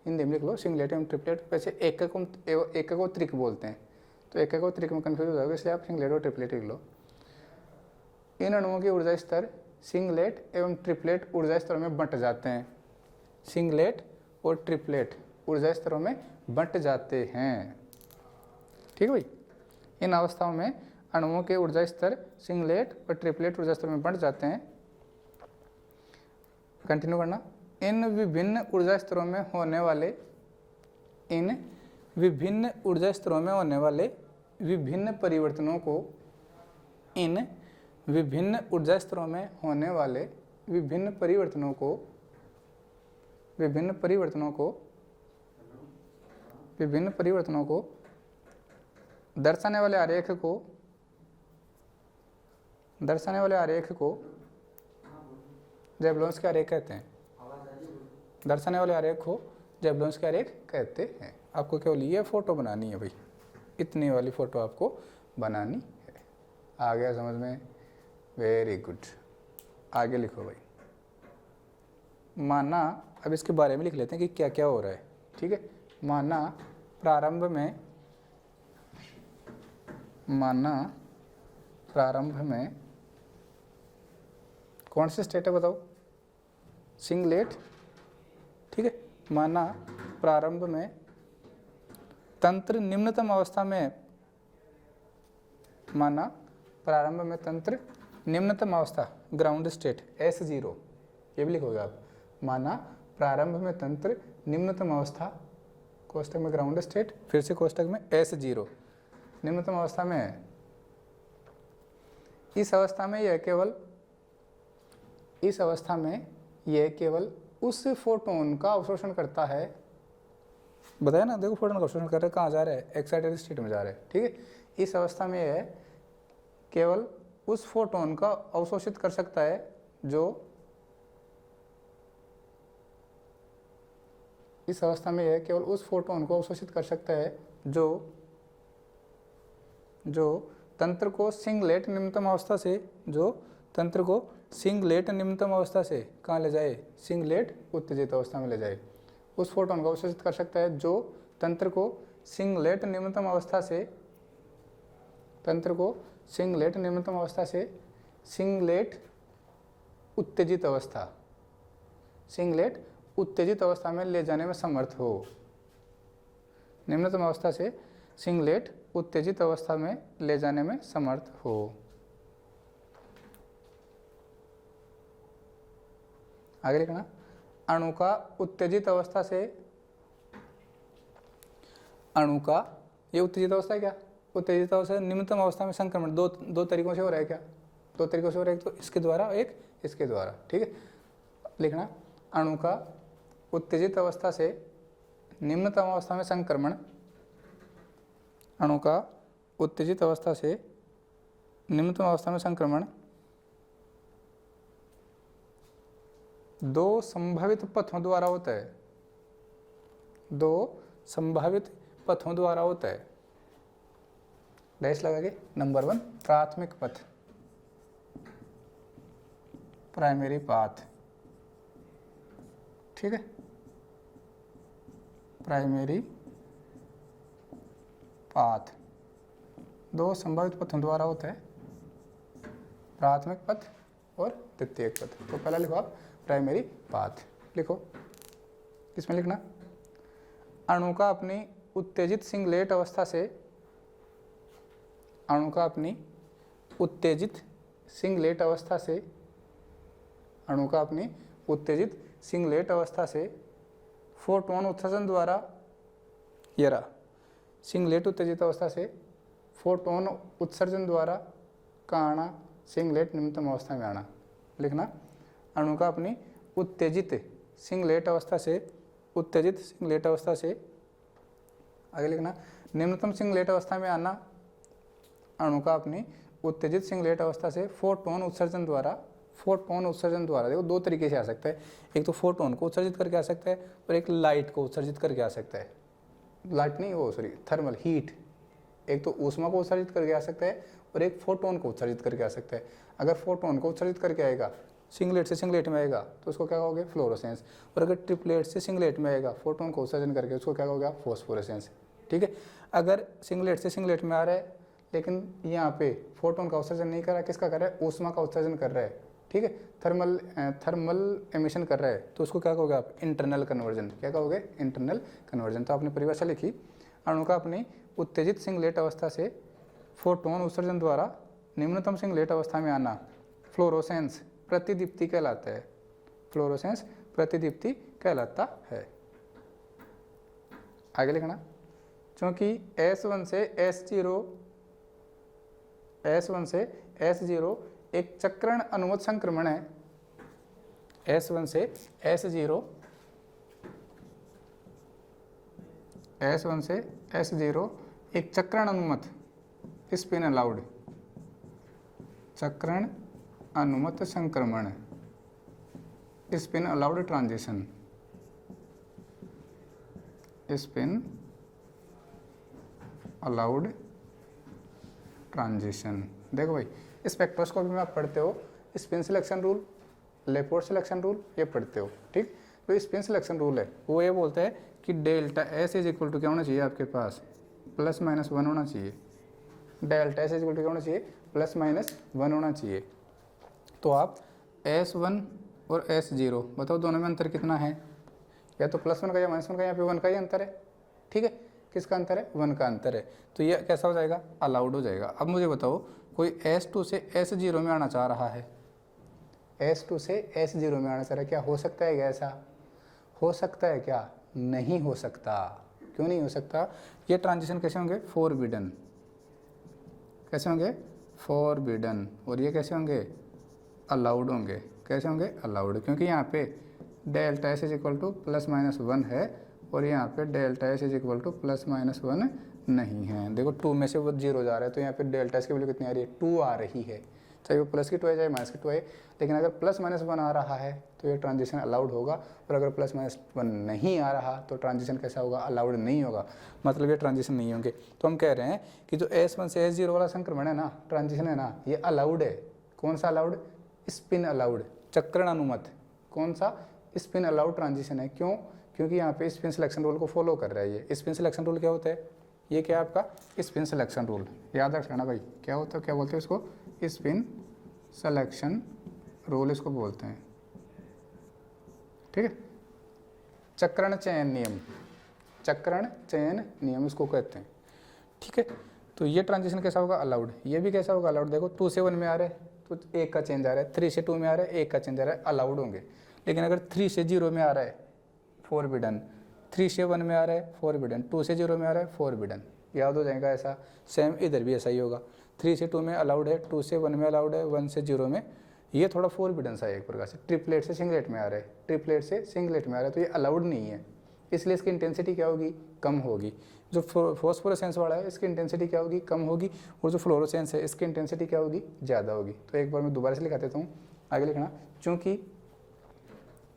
हिंदी में लिख लो सिंगलेट एवं ट्रिपलेट। वैसे एकक को त्रिक बोलते हैं, तो एकक को त्रिक में कंफ्यूज हो जाएगा, इसलिए आप सिंगलेट और ट्रिपलेट लिख लो। इन अणुओं के ऊर्जा स्तर सिंगलेट एवं ट्रिपलेट ऊर्जा स्तरों में बंट जाते हैं। सिंगलेट और ट्रिपलेट ऊर्जा स्तरों में बंट जाते हैं। ठीक है भाई, इन अवस्थाओं में अणुओं के ऊर्जा स्तर सिंगलेट और ट्रिपलेट ऊर्जा स्तरों में बंट जाते हैं। कंटिन्यू करना। इन विभिन्न ऊर्जा स्तरों में होने वाले विभिन्न परिवर्तनों को विभिन्न परिवर्तनों को दर्शाने वाले आरेख को ज़ेबुलोन्स्की आरेख कहते हैं। दर्शाने वाले आरेख को ज़ेबुलोन्स्की आरेख कहते हैं। आपको केवल ये फोटो बनानी है भाई, इतनी वाली फोटो आपको बनानी है। आ गया समझ में? Very good. आगे लिखो भाई। माना, अब इसके बारे में लिख लेते हैं कि क्या क्या हो रहा है। ठीक है, माना प्रारंभ में कौन से स्टेट है बताओ? सिंगलेट। ठीक है, माना प्रारंभ में तंत्र निम्नतम अवस्था में, ग्राउंड स्टेट S0, ये भी लिखोगे आप। माना प्रारंभ में तंत्र निम्नतम अवस्था, कोष्ठक में ग्राउंड स्टेट, फिर से कोष्ठक में S0, निम्नतम अवस्था में है। इस अवस्था में यह केवल उस फोटोन का अवशोषण करता है। बताया ना, देखो फोटोन का अवशोषण कर रहा है, कहाँ जा रहा है? एक्साइटेड स्टेट में जा रहा है। ठीक है, इस अवस्था में यह केवल उस फोटोन का अवशोषित कर सकता है जो तंत्र को सिंगलेट निम्नतम अवस्था से कहाँ ले जाए? सिंगलेट उत्तेजित अवस्था में ले जाए। उस फोटोन को अवशोषित कर सकता है जो तंत्र को सिंगलेट निम्नतम अवस्था से सिंगलेट उत्तेजित अवस्था में ले जाने में समर्थ हो। निम्नतम अवस्था से सिंगलेट उत्तेजित अवस्था में ले जाने में समर्थ हो। आगे लिखना। अणु का उत्तेजित अवस्था से, ये उत्तेजित अवस्था है क्या? उत्तेजित अवस्था से निम्नतम अवस्था में संक्रमण दो तरीकों से हो रहा है क्या? दो तरीकों से हो रहा है, एक तो इसके द्वारा, एक इसके द्वारा। ठीक है, लिखना। अणु का उत्तेजित अवस्था से निम्नतम अवस्था में संक्रमण, दो संभावित पथों द्वारा होता है। डैश लगा के। नंबर 1 प्राथमिक पथ, प्राइमरी पाथ। ठीक है, प्राइमरी पाथ दो संभावित पथों द्वारा होता है, प्राथमिक पथ और द्वितीयक पथ। तो पहला लिखो आप प्राइमरी पाथ। लिखो, किसमें लिखना? अणु का अपनी उत्तेजित सिंगलेट अवस्था से, फोटोन उत्सर्जन द्वारा, सिंगलेट उत्तेजित अवस्था से फोटोन उत्सर्जन द्वारा कहाँ आना? सिंगलेट निम्नतम अवस्था में आना। लिखना। अणु का अपनी उत्तेजित सिंगलेट अवस्था से आगे लिखना। निम्नतम सिंगलेट अवस्था में आना। अणु का अपनी उत्तेजित सिंगलेट अवस्था से फोटोन उत्सर्जन द्वारा, देखो दो तरीके से आ सकता है। एक तो फोटोन को उत्सर्जित करके आ सकता है और एक लाइट को उत्सर्जित करके आ सकता है। Thermal heat. एक तो ऊष्मा को उत्सर्जित करके आ सकता है और एक फोटोन को उत्सर्जित करके आ सकता है। अगर फोटोन को उत्सर्जित करके आएगा, सिंगलेट से सिंगलेट में आएगा, तो उसको क्या कहोगे? फ्लोरोसेंस। और अगर ट्रिपलेट से सिंगलेट में आएगा, फोटोन को उत्सर्जन करके, उसको क्या कहोगे आप? फॉस्फोरेसेंस। ठीक है, अगर सिंगलेट से सिंगलेट में आ रहा है, लेकिन यहाँ पे फोटोन का उत्सर्जन नहीं कर रहा है, किसका कर रहा है, ऊष्मा का उत्सर्जन कर रहा है, ठीक है, थर्मल एमिशन कर रहा है, तो उसको क्या कहोगे आप, इंटरनल कन्वर्जन। क्या कहोगे, इंटरनल कन्वर्जन। तो आपने परिभाषा लिखी, अणु का अपनी उत्तेजित सिंगलेट अवस्था से फोटोन उत्सर्जन द्वारा निम्नतम सिंगलेट अवस्था में आना फ्लोरोसेंस प्रतिदीप्ति कहलाता है, फ्लोरोसेंस प्रतिदीप्ति कहलाता है। आगे लिखना, क्योंकि S1 से S0 एक चक्रण अनुमत संक्रमण है, S1 से S0 एक चक्रण अनुमत स्पिन अलाउड, चक्रण अनुमत संक्रमण, spin allowed transition, spin allowed transition. देखो भाई, स्पेक्ट्रोस्कोपी में आप पढ़ते हो spin selection rule, Laporte selection rule, ये पढ़ते हो, ठीक। तो स्पिन सिलेक्शन रूल है वो ये बोलता है कि delta S is equal to क्या होना चाहिए आपके पास, +-1 होना चाहिए। Delta S is equal to क्या होना चाहिए, +-1 होना चाहिए। तो आप S1 और S0 बताओ दोनों में अंतर कितना है, या तो +1 का या -1 का, यहाँ पे 1 का ही अंतर है, ठीक है। किसका अंतर है, 1 का अंतर है। तो ये कैसा हो जाएगा, अलाउड हो जाएगा। अब मुझे बताओ, कोई S2 से S0 में आना चाह रहा है, S2 से S0 में आना चाह रहा है, क्या हो सकता है, क्या ऐसा हो सकता है, क्या नहीं हो सकता। क्यों नहीं हो सकता, ये ट्रांजिशन कैसे होंगे, फॉरबिडन, कैसे होंगे, फॉरबिडन। और ये कैसे होंगे, अलाउड होंगे। कैसे होंगे, अलाउड, क्योंकि यहाँ पे delta S is equal to +-1 है और यहाँ पे delta S is equal to +-1 नहीं है। देखो 2 में से वो 0 जा रहा है, तो यहाँ पे डेल्टा एस की वैल्यू कितनी आ रही है, 2 आ रही है, चाहे वो प्लस की 2 है चाहे माइनस की 2 है। लेकिन अगर +-1 आ रहा है तो ये ट्रांजिशन अलाउड होगा, और अगर +-1 नहीं आ रहा तो ट्रांजिशन कैसा होगा, अलाउड नहीं होगा, मतलब ये ट्रांजिशन नहीं होंगे। तो हम कह रहे हैं कि जो S1 से S0 वाला संक्रमण है ना, ट्रांजिशन है ना, ये अलाउड है। कौन सा अलाउड, स्पिन अलाउड, चक्रण अनुमत। कौन सा, स्पिन अलाउड ट्रांजिशन है। क्यों, क्योंकि यहाँ पे स्पिन सिलेक्शन रूल को फॉलो कर रहा है ये। स्पिन सिलेक्शन रूल क्या होता है, ये क्या है आपका स्पिन सिलेक्शन रूल, याद रखना भाई, क्या होता है, क्या बोलते हैं इसको, स्पिन सिलेक्शन रूल इसको बोलते हैं, ठीक है। चक्रण चयन नियम, चक्रण चयन नियम इसको कहते हैं, ठीक है। तो ये ट्रांजिशन कैसा होगा, अलाउड। ये भी कैसा होगा, अलाउड। देखो 2 से 1 में आ रहा है तो 1 का चेंज आ रहा है, 3 से 2 में आ रहा है 1 का चेंज आ रहा है, अलाउड होंगे। लेकिन अगर 3 से 0 में आ रहा है, फॉरबिडन। 3 से 1 में आ रहा है, फॉरबिडन। 2 से 0 में आ रहा है, फॉरबिडन। याद हो जाएगा ऐसा। सेम इधर भी ऐसा ही होगा, 3 से 2 में अलाउड है, 2 से 1 में अलाउड है, 1 से 0 में। ये थोड़ा फॉरबिडन सा है एक प्रकार से। ट्रिपलेट से सिंगलेट में आ रहा है, ट्रिपलेट से सिंगलेट में आ रहा है, तो ये अलाउड नहीं है, इसलिए इसकी इंटेंसिटी क्या होगी, कम होगी। जो फॉस्फोरेसेंस वाला है इसकी इंटेंसिटी क्या होगी, कम होगी, और जो फ्लोरोसेंस है इसकी इंटेंसिटी क्या होगी, ज़्यादा होगी। तो एक बार मैं दोबारा से लिखा देता हूँ, आगे लिखना,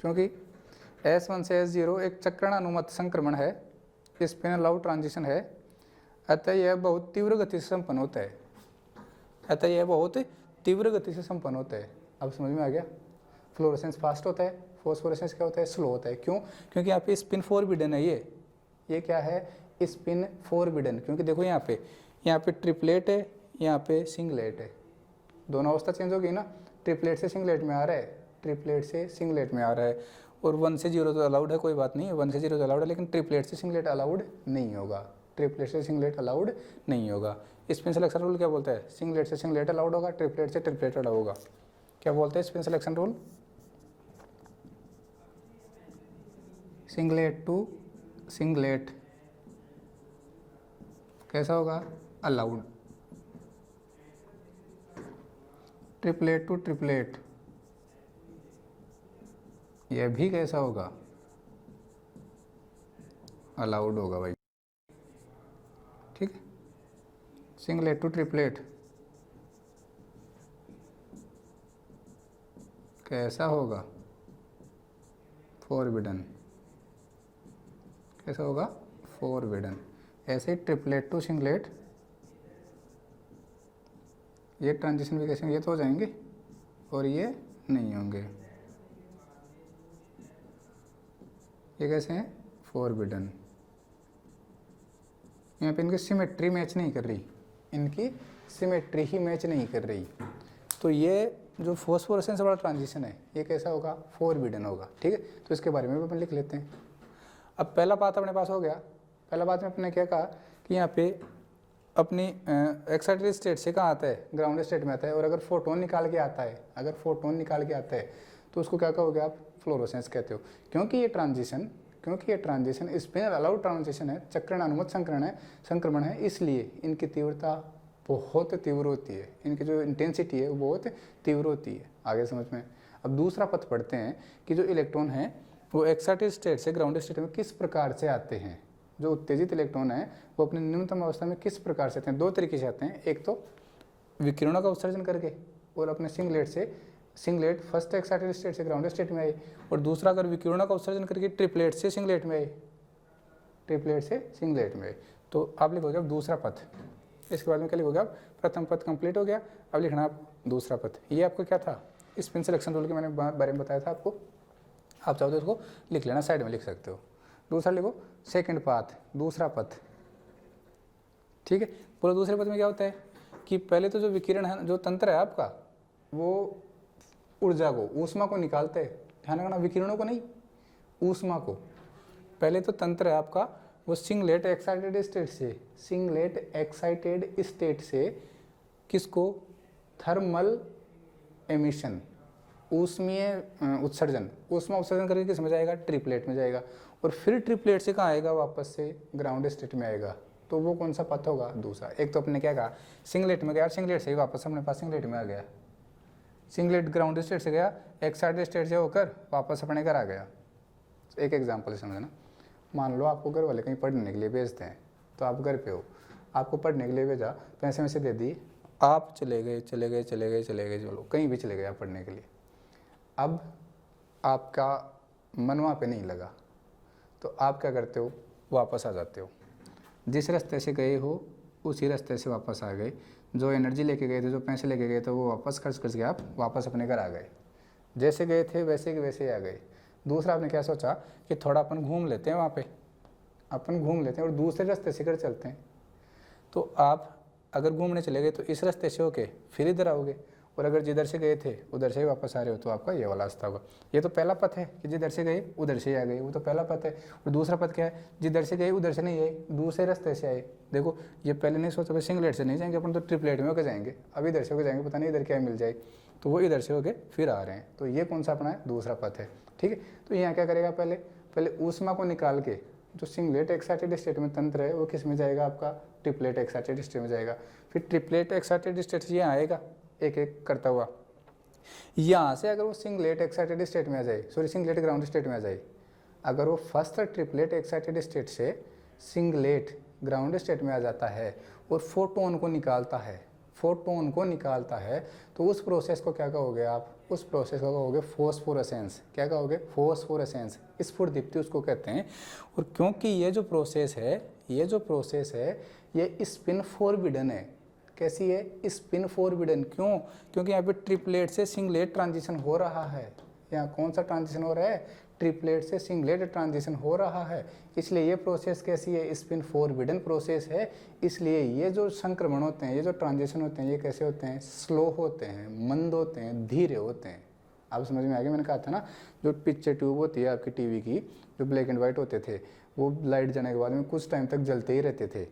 क्योंकि S1 से S0 एक चक्रण अनुमत संक्रमण है, स्पिन अलाउड ट्रांजिशन है, अतः यह बहुत तीव्र गति से संपन्न होता है, अतः यह बहुत तीव्र गति से संपन्न होता है। अब समझ में आ गया, फ्लोरोसेंस फास्ट होता है, फॉस्फोरेसेंस क्या होता है, स्लो होता है। क्यों, क्योंकि यहाँ पे स्पिन फॉरबिडन है। ये क्या है, स्पिन फॉरबिडन। क्योंकि देखो यहाँ पे ट्रिपलेट है, यहाँ पे सिंगलेट है, दोनों अवस्था चेंज होगी ना। ट्रिपलेट से सिंगलेट में आ रहा है, ट्रिपलेट से सिंगलेट में आ रहा है, और 1 से 0 तो अलाउड है, कोई बात नहीं है, 1 से 0 तो अलाउड है, लेकिन ट्रिपलेट से सिंगलेट अलाउड नहीं होगा, ट्रिपलेट से सिंगलेट अलाउड नहीं होगा। स्पिन सिलेक्शन रूल क्या बोलता है, सिंगलेट से सिंगलेट अलाउड होगा, ट्रिपलेट से ट्रिपलेट अलाउड होगा। क्या बोलते हैं spin selection rule, singlet to singlet कैसा होगा, अलाउड। ट्रिपलेट टू ट्रिपलेट यह भी कैसा होगा, अलाउड होगा भाई, ठीक है। सिंगलेट टू ट्रिपलेट कैसा होगा, फॉरबिडन। कैसा होगा, फॉरबिडन। ऐसे ट्रिपलेट टू सिंगलेट ये ट्रांजिशन भी कैसे, ये तो हो जाएंगे और ये नहीं होंगे, ये कैसे हैं, फॉरबिडन। यहाँ पे इनकी सिमेट्री मैच नहीं कर रही, इनकी सिमेट्री ही मैच नहीं कर रही। तो ये जो फॉस्फोरेसेंस वाला ट्रांजिशन है ये कैसा होगा, फॉरबिडन होगा। ठीक है, तो इसके बारे में भी अपन लिख लेते हैं। अब पहला बात अपने पास हो गया। पहला बात में अपने क्या कहा कि यहाँ पे अपनी एक्साइटेड स्टेट से कहाँ आता है, ग्राउंड स्टेट में आता है। और अगर फोटोन निकाल के आता है, अगर फोटोन निकाल के आता है तो उसको क्या कहोगे आप, फ्लोरोसेंस कहते हो। क्योंकि ये ट्रांजिशन स्पिन अलाउड ट्रांजिशन है, चक्रण अनुमत संक्रमण है, इसलिए इनकी तीव्रता बहुत तीव्र होती है, इनकी जो इंटेंसिटी है वो बहुत तीव्र होती है। आगे समझ में। अब दूसरा पथ पढ़ते हैं कि जो इलेक्ट्रॉन है वो एक्साइटेड स्टेट से ग्राउंड स्टेट में किस प्रकार से आते हैं। जो उत्तेजित इलेक्ट्रॉन है वो अपनी न्यूनतम अवस्था में किस प्रकार से आते हैं, दो तरीके से आते हैं। एक तो विकिरणों का उत्सर्जन करके और अपने सिंगलेट फर्स्ट एक्साइटेड स्टेट से ग्राउंड स्टेट में आए, और दूसरा अगर विकिरणों का उत्सर्जन करके ट्रिपलेट से सिंगलेट में आए, तो आप लिखोगे अब दूसरा पथ। इसके बाद में क्या लिखोगे आप, प्रथम पथ कंप्लीट हो गया, अब लिखना आप दूसरा पथ। ये आपको क्या था, स्पिन सिलेक्शन रूल के मैंने बारे में बताया था आपको। आप चाहो तो इसको लिख लेना, साइड में लिख सकते हो। दूसरा लिखो सेकंड पाथ, दूसरा पथ। ठीक है, पूरा दूसरे पथ में क्या होता है कि पहले तो जो विकिरण है, जो तंत्र है आपका, वो ऊर्जा को, ऊष्मा को निकालते हैं। ध्यान रखना, विकिरणों को नहीं, ऊष्मा को। पहले तो तंत्र है आपका वो सिंगलेट एक्साइटेड स्टेट से किसको, थर्मल एमिशन, ऊष्मीय उत्सर्जन, ऊष्मा उत्सर्जन करके किस में जाएगा, ट्रिपलेट में जाएगा, और फिर ट्रिपलेट से कहाँ आएगा, वापस से ग्राउंड स्टेट में आएगा। तो वो कौन सा पथ होगा, दूसरा। एक तो अपने क्या कहा, सिंगलेट में गया, सिंगलेट से ही वापस अपने पास सिंगलेट में आ गया, सिंगलेट ग्राउंड स्टेट से गया, एक्साइटेड स्टेट से होकर वापस अपने घर आ गया। एक एग्जाम्पल समझना, मान लो आपको घर वाले कहीं पढ़ने के लिए भेजते हैं, तो आप घर पे हो, आपको पढ़ने के लिए भेजा, पैसे वैसे दे दिए, आप चले गए, चलो कहीं भी चले गए आप पढ़ने के लिए। अब आपका मन वहाँ पे नहीं लगा, तो आप क्या करते हो, वापस आ जाते हो। जिस रास्ते से गए हो उसी रास्ते से वापस आ गए, जो एनर्जी लेके गए थे, जो पैसे लेके गए थे, वो वापस खर्च करके आप वापस अपने घर आ गए। जैसे गए थे वैसे के वैसे ही आ गए। दूसरा आपने क्या सोचा कि थोड़ा अपन घूम लेते हैं, वहाँ पे अपन घूम लेते हैं और दूसरे रास्ते से घर चलते हैं। तो आप अगर घूमने चले गए तो इस रास्ते से होके फिर इधर आओगे, और अगर जिधर से गए थे उधर से ही वापस आ रहे हो तो आपका ये वाला रास्ता होगा। ये तो पहला पथ है कि जिधर से गए उधर से ही आ गए, वो तो पहला पथ है। और दूसरा पथ क्या है, जिधर से गए उधर से नहीं आए, दूसरे रास्ते से आए। देखो ये पहले नहीं सोचा, भाई सिंगलेट से नहीं जाएंगे अपन, तो ट्रिपलेट में होकर जाएंगे, अब इधर से होकर जाएंगे, पता नहीं इधर क्या मिल जाए, तो वो इधर से होके फिर आ रहे हैं। तो ये कौन सा अपना है, दूसरा पथ है। ठीक है, तो यहाँ क्या करेगा, पहले ऊष्मा को निकाल के जो सिंगलेट एक्साइटेड स्टेट में तंत्र है वो किस में जाएगा, आपका ट्रिपलेट एक्साइटेड स्टेट में जाएगा। फिर ट्रिपलेट एक्साइटेड स्टेट से यहाँ आएगा एक एक करता हुआ, यहाँ से अगर वो सिंगलेट एक्साइटेड स्टेट में आ जाए, सिंगलेट ग्राउंड स्टेट में आ जाए, अगर वो फर्स्ट ट्रिपलेट एक्साइटेड स्टेट से सिंगलेट ग्राउंड स्टेट में आ जाता है और फोटोन को निकालता है, तो उस प्रोसेस को क्या कहोगे आप, उस प्रोसेस को कहोगे फोस्फोरेसेंस। क्या कहोगे, फोस्फोरेसेंस, स्फुरदीप्ति उसको कहते हैं। और क्योंकि ये जो प्रोसेस है ये स्पिन फॉरबिडन है। कैसी है, स्पिन फॉरबिडन। क्यों, क्योंकि यहाँ पे ट्रिपलेट से सिंगलेट ट्रांजिशन हो रहा है। यहाँ कौन सा ट्रांजिशन हो रहा है, ट्रिपलेट से सिंगलेट ट्रांजिशन हो रहा है, इसलिए ये प्रोसेस कैसी है, स्पिन फॉरबिडन प्रोसेस है। इसलिए ये जो संक्रमण होते हैं, ये जो ट्रांजिशन होते हैं, ये कैसे होते हैं, स्लो होते हैं, मंद होते हैं, धीरे होते हैं। आप समझ में आ गया, मैंने कहा था ना, जो पिक्चर ट्यूब होती है आपकी टीवी की, जो ब्लैक एंड वाइट होते थे, वो लाइट जाने के बाद में कुछ टाइम तक जलते ही रहते थे।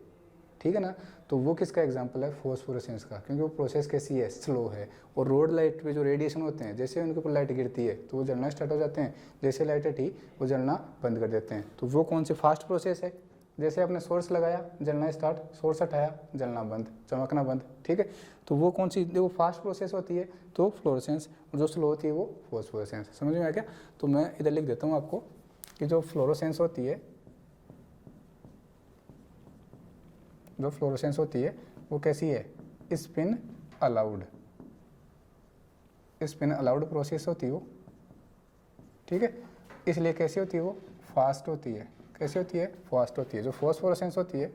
ठीक है ना, तो वो किसका एग्जांपल है, फोस्फोरेसेंस का, क्योंकि वो प्रोसेस कैसी है, स्लो है। और रोड लाइट पे जो रेडिएशन होते हैं, जैसे उनके ऊपर लाइट गिरती है तो वो जलना स्टार्ट हो जाते हैं, जैसे लाइट हटी वो जलना बंद कर देते हैं। तो वो कौन सी फास्ट प्रोसेस है, जैसे आपने सोर्स लगाया जलना स्टार्ट, सोर्स हटाया जलना बंद, चमकना बंद। ठीक है, तो वो कौन सी, देखो फास्ट प्रोसेस होती है तो फ्लोरोसेंस, जो स्लो होती है वो फोस्फोरेसेंस। समझ में आ गया। तो मैं इधर लिख देता हूँ आपको कि जो फ्लोरोसेंस होती है, वो कैसी है, स्पिन अलाउड प्रोसेस होती है वो। ठीक है, इसलिए कैसी होती है वो, फास्ट होती है। कैसी होती है, फास्ट होती है। जो फोस्फोरेसेंस होती है,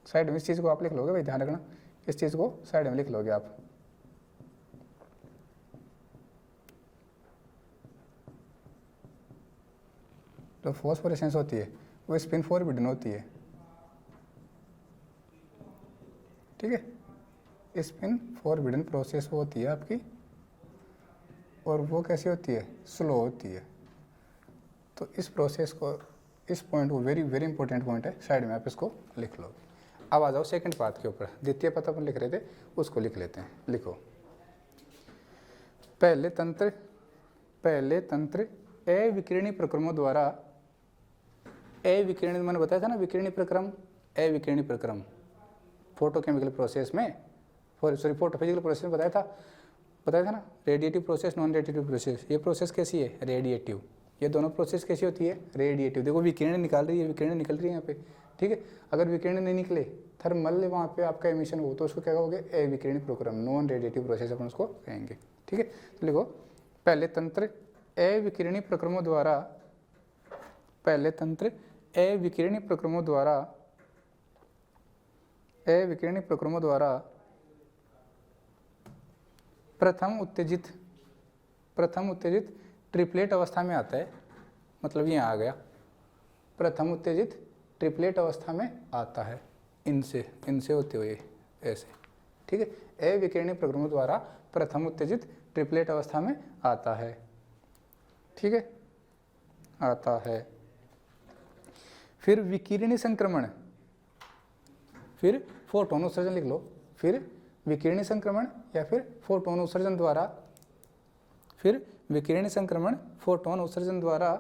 साइड में इस चीज़ को आप लिख लोगे भाई, ध्यान रखना, इस चीज़ को साइड में लिख लोगे आप। जो फोस्फोरेसेंस होती है वो स्पिन फॉरबिडन होती है। ठीक है। स्पिन फॉरबिडन प्रोसेस वो होती है आपकी, और वो कैसी होती है, स्लो होती है। तो इस प्रोसेस को, इस पॉइंट को वेरी वेरी इंपॉर्टेंट पॉइंट है, साइड में आप इसको लिख लो। अब आ जाओ सेकंड पार्ट के ऊपर, द्वितीय पद अपन लिख रहे थे उसको लिख लेते हैं। लिखो, पहले तंत्र अविकिरणीय प्रक्रमों द्वारा, अविकिरणीय मैंने बताया था ना, विकिरणीय प्रक्रम, अविकिरणीय प्रक्रम फोटोकेमिकल प्रोसेस में, फोटोफिजिकल प्रोसेस में बताया था ना, radiative process, non radiative process. ये प्रोसेस कैसी है, रेडिएटिव। ये दोनों प्रोसेस कैसी होती है, रेडिएटिव। देखो विकिरण निकाल रही है, विकिरण निकल रही है यहाँ पे, ठीक है। अगर विकिरण नहीं निकले, थर्मल वहाँ पे आपका एमिशन हो, तो उसको क्या कहोगे, अविकिरणीय प्रक्रम, नॉन रेडिएटिव प्रोसेस अपन उसको कहेंगे, ठीक है। तो लिखो, पहले तंत्र अविकिरणीय प्रक्रमों द्वारा, पहले तंत्र अविकिरणीय प्रक्रमों द्वारा, अविकिरणीय प्रक्रमों द्वारा प्रथम उत्तेजित ट्रिपलेट अवस्था में आता है। मतलब ये आ गया, प्रथम उत्तेजित ट्रिपलेट अवस्था में आता है, इनसे होते हुए ऐसे, ठीक है। अविकिरणीय प्रक्रमों द्वारा प्रथम उत्तेजित ट्रिपलेट अवस्था में आता है, ठीक है, आता है। फिर विकिरणीय संक्रमण, फिर फोटोन उत्सर्जन लिख लो, फिर विकिरणीय संक्रमण या फिर फोटोन उत्सर्जन द्वारा, फिर विकिरणीय संक्रमण फोटोन उत्सर्जन द्वारा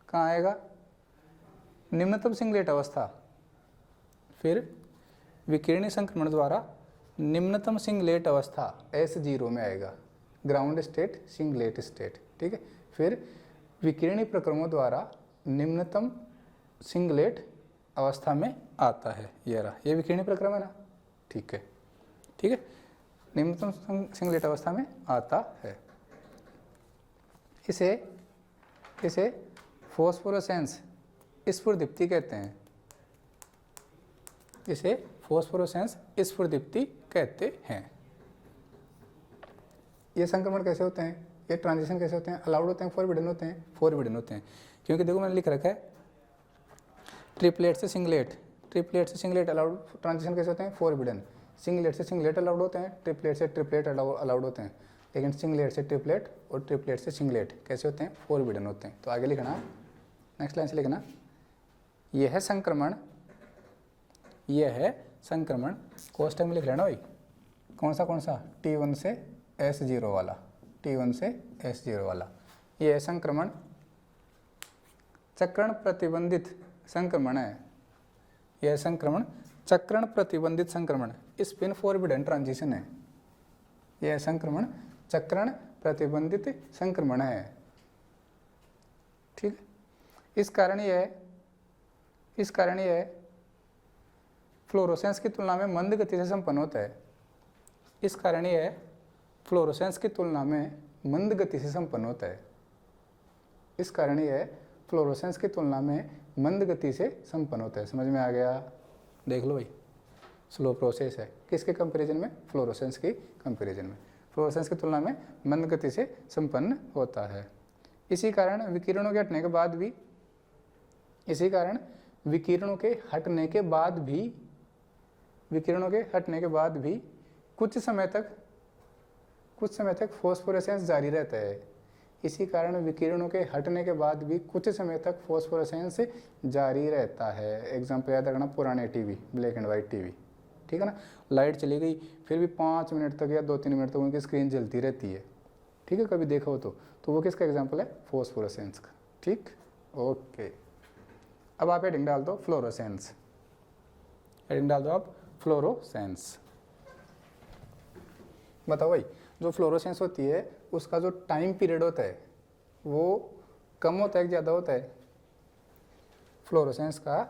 कहाँ आएगा, निम्नतम सिंगलेट अवस्था। फिर विकिरणीय संक्रमण द्वारा निम्नतम सिंगलेट अवस्था S0 में आएगा, ग्राउंड स्टेट, सिंगलेट स्टेट, ठीक है। फिर विकिरणीय प्रक्रमों द्वारा निम्नतम सिंगलेट अवस्था में आता है। ये रहा, ये विकिरणीय प्रक्रम है ना, ठीक है, ठीक है, निम्नतम सिंगलेट अवस्था में आता है। इसे फोस्फोरेसेंस स्फुरदीप्ति कहते हैं, इसे फोस्फोरेसेंस स्फुरदीप्ति कहते हैं। ये संक्रमण कैसे होते हैं, ये ट्रांजिशन कैसे होते हैं, अलाउड होते हैं, फॉरबिडन होते हैं, फॉरबिडन होते हैं। क्योंकि देखो मैंने लिख रखा है ट्रिपलेट से सिंगलेट अलाउड, ट्रांजिशन कैसे होते हैं, फॉरबिडन। सिंगलेट से सिंगलेट अलाउड होते हैं, ट्रिपलेट से ट्रिपलेट अलाउड होते हैं, लेकिन सिंगलेट से ट्रिपलेट और ट्रिपलेट से सिंगलेट कैसे होते हैं, फॉरबिडन होते हैं। तो आगे लिखना, नेक्स्ट लाइन से लिखना, यह है संक्रमण कोष्टक में लिख लेना भाई, कौन सा T1 से S0 वाला, T1 से S0 वाला। यह संक्रमण चक्रण प्रतिबंधित संक्रमण है, यह संक्रमण चक्रण प्रतिबंधित संक्रमण, स्पिन फॉरबिडन ट्रांजिशन है। यह संक्रमण चक्रण प्रतिबंधित संक्रमण है, ठीक। इस कारण यह फ्लोरोसेंस की तुलना में मंद गति से संपन्न होता है। इस कारण यह फ्लोरोसेंस की तुलना में मंद गति से संपन्न होता है। इस कारण यह फ्लोरोसेंस की तुलना में मंद गति से संपन्न होता है। समझ में आ गया, देख लो भाई, स्लो प्रोसेस है, किसके कंपैरिजन में, फ्लोरोसेंस की कंपैरिजन में। फ्लोरोसेंस की तुलना में मंद गति से संपन्न होता है। इसी कारण विकिरणों के हटने के बाद भी कुछ समय तक फॉस्फोरेसेंस जारी रहता है। इसी कारण विकिरणों के हटने के बाद भी कुछ समय तक फॉस्फोरेसेंस जारी रहता है। एग्जाम्पल याद रखना, पुराने TV, black and white TV, ठीक है ना, लाइट चली गई फिर भी 5 मिनट तक या 2-3 मिनट तक उनकी स्क्रीन जलती रहती है, ठीक है, कभी देखा हो तो वो किसका एग्जाम्पल है, फॉस्फोरेसेंस का, ठीक, ओके। अब आप हेडिंग डाल दो फ्लोरोसेंस, हेडिंग डाल दो आप फ्लोरोसेंस। बताओ भाई, जो फ्लोरोसेंस होती है उसका जो टाइम पीरियड होता है वो कम होता है कि ज़्यादा होता है, फ्लोरोसेंस का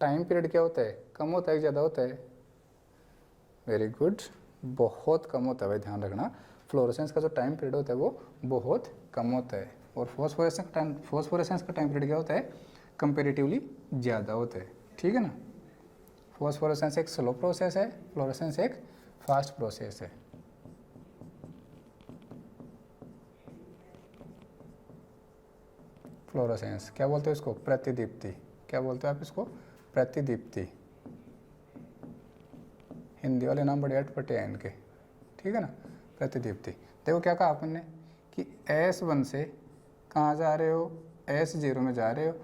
टाइम पीरियड क्या होता है, कम होता है कि ज़्यादा होता है, वेरी गुड, बहुत कम होता है भाई, ध्यान रखना, फ्लोरोसेंस का जो टाइम पीरियड होता है वो बहुत कम होता है। और फॉस्फोरेसेंस का टाइम पीरियड क्या होता है, कंपेरेटिवली ज़्यादा होता है, ठीक है ना। फॉस्फोरेसेंस एक स्लो प्रोसेस है, फ्लोरोसेंस एक फास्ट प्रोसेस है। फ्लोरोसेंस क्या बोलते हैं इसको, प्रतिदीप्ति, क्या बोलते हैं आप इसको, प्रतिदीप्ति। हिंदी वाले नाम बड़े अटपटे हैं इनके, ठीक है ना। प्रतिदीप्ति, देखो क्या कहा अपन ने कि S1 से कहाँ जा रहे हो, S0 में जा रहे हो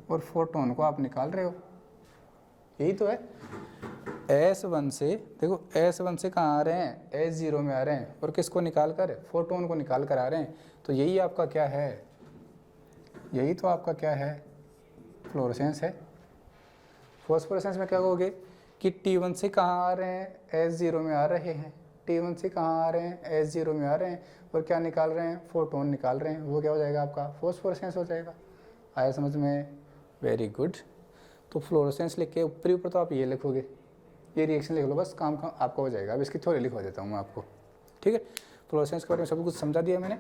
और फोटोन को आप निकाल रहे हो, यही तो है। S1 से देखो, S1 से कहाँ आ रहे हैं, S0 में आ रहे हैं और किसको निकाल कर, फोटोन को निकाल कर आ रहे हैं। तो यही आपका क्या है, यही तो आपका क्या है, फ्लोरोसेंस है। फॉस्फोरेसेंस में क्या कहोगे कि T1 से कहाँ आ रहे हैं, S0 में आ रहे हैं, T1 से कहाँ आ रहे हैं, S0 में आ रहे हैं और क्या निकाल रहे हैं, फोटोन निकाल रहे हैं, वो क्या हो जाएगा आपका फॉस्फोरेसेंस हो जाएगा। आया समझ में, वेरी गुड। तो फ्लोरोसेंस लिख के ऊपरी ऊपर तो आप ये लिखोगे, ये रिएक्शन लिख लो, बस काम आपका हो जाएगा। अब इसकी थ्योरी लिखवा देता हूँ मैं आपको, ठीक है। फ्लोरोसेंस के बारे में सब कुछ समझा दिया मैंने,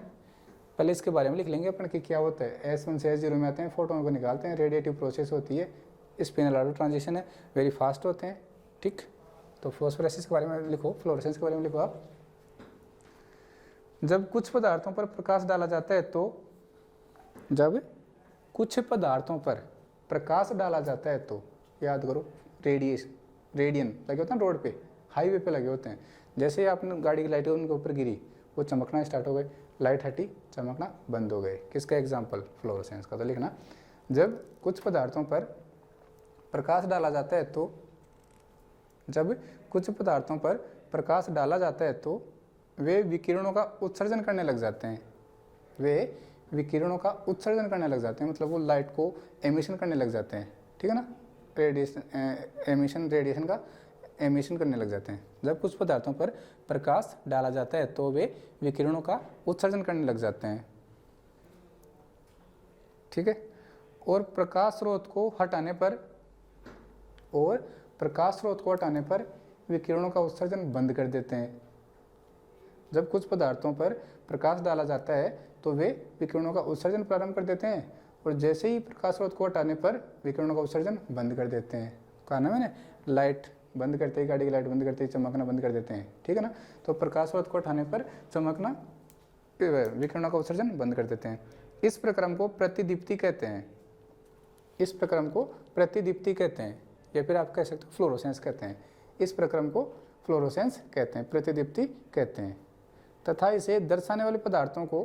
पहले इसके बारे में लिख लेंगे अपन कि क्या होता है। S1 से S0 में आते हैं, फोटोन को निकालते हैं, रेडिएटिव प्रोसेस होती है, स्पिनल ऑर्डर ट्रांजिशन है, वेरी फास्ट होते हैं, ठीक। तो फॉस्फोरेसिस के बारे में लिखो, फ्लोरोसेंस के बारे में लिखो आप। जब कुछ पदार्थों पर प्रकाश डाला जाता है तो, जब कुछ पदार्थों पर प्रकाश डाला जाता है तो, याद करो, रेडियन लगे होते हैं रोड पे, हाईवे पे लगे होते हैं। जैसे ही आपने गाड़ी की लाइटें उनके ऊपर गिरी, वो चमकना स्टार्ट हो गए, लाइट हटी, चमकना बंद हो गए। किसका एग्जाम्पल, फ्लोरोसेंस का। तो लिखना, जब कुछ पदार्थों पर प्रकाश डाला जाता है तो, जब कुछ पदार्थों पर प्रकाश डाला जाता है तो वे विकिरणों का उत्सर्जन करने लग जाते हैं, वे विकिरणों का उत्सर्जन करने लग जाते हैं, मतलब वो लाइट को एमिशन करने लग जाते हैं, ठीक है ना। रेडिएशन का एमिशन करने लग जाते हैं। जब कुछ पदार्थों पर प्रकाश डाला जाता है तो वे विकिरणों का उत्सर्जन करने लग जाते हैं, ठीक है। और प्रकाश स्रोत को हटाने पर विकिरणों का उत्सर्जन बंद कर देते हैं। जब कुछ पदार्थों पर प्रकाश डाला जाता है तो वे विकिरणों का उत्सर्जन प्रारंभ कर देते हैं और जैसे ही प्रकाश स्रोत को हटाने पर विकिरणों का उत्सर्जन बंद कर देते हैं। कहा ना मैंने, लाइट बंद करते ही, गाड़ी की लाइट बंद करते ही चमकना बंद कर देते हैं, ठीक है ना। तो प्रकाश स्रोत को हटाने पर चमकना, विकिरणों का उत्सर्जन बंद कर देते हैं। इस प्रक्रम को प्रतिदीप्ति कहते हैं, इस प्रक्रम को प्रतिदीप्ति कहते हैं, या फिर आप कह सकते हो फ्लोरोसेंस कहते हैं। इस प्रक्रम को फ्लोरोसेंस कहते हैं, प्रतिदीप्ति कहते हैं। तथा इसे दर्शाने वाले पदार्थों को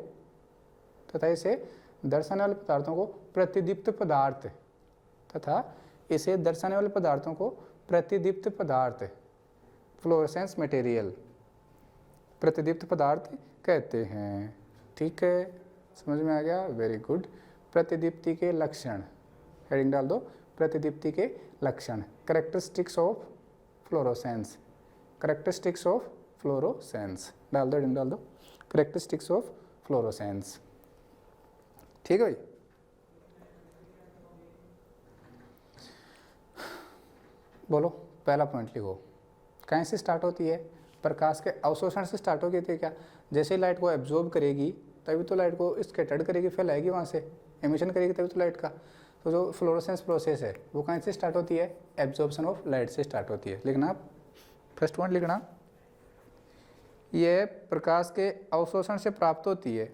प्रतिदीप्त पदार्थ, प्रतिदीप्त पदार्थ, फ्लोरोसेंस मटेरियल, प्रतिदीप्त पदार्थ कहते हैं, ठीक है। समझ में आ गया, वेरी गुड। प्रतिदीप्ति के लक्षण, हेडिंग डाल दो, प्रतिदीप्ति के लक्षण, characteristics of fluorescence, characteristics of fluorescence डाल दो, हेडिंग डाल दो, कैरेक्टरिस्टिक्स ऑफ फ्लोरोसेंस, ठीक है भाई। बोलो, पहला पॉइंट लिखो, कहाँ से स्टार्ट होती है, प्रकाश के अवशोषण से स्टार्ट होती है क्या। जैसे लाइट को एब्जॉर्ब करेगी तभी तो लाइट को स्कैटर्ड करेगी, फैलाएगी, वहाँ से एमिशन करेगी तभी तो लाइट का। तो जो फ्लोरोसेंस प्रोसेस है वो कहाँ से स्टार्ट होती है, एब्जॉर्प्शन ऑफ लाइट से स्टार्ट होती है। लिखना आप, फर्स्ट पॉइंट लिखना, यह प्रकाश के अवशोषण से प्राप्त होती है,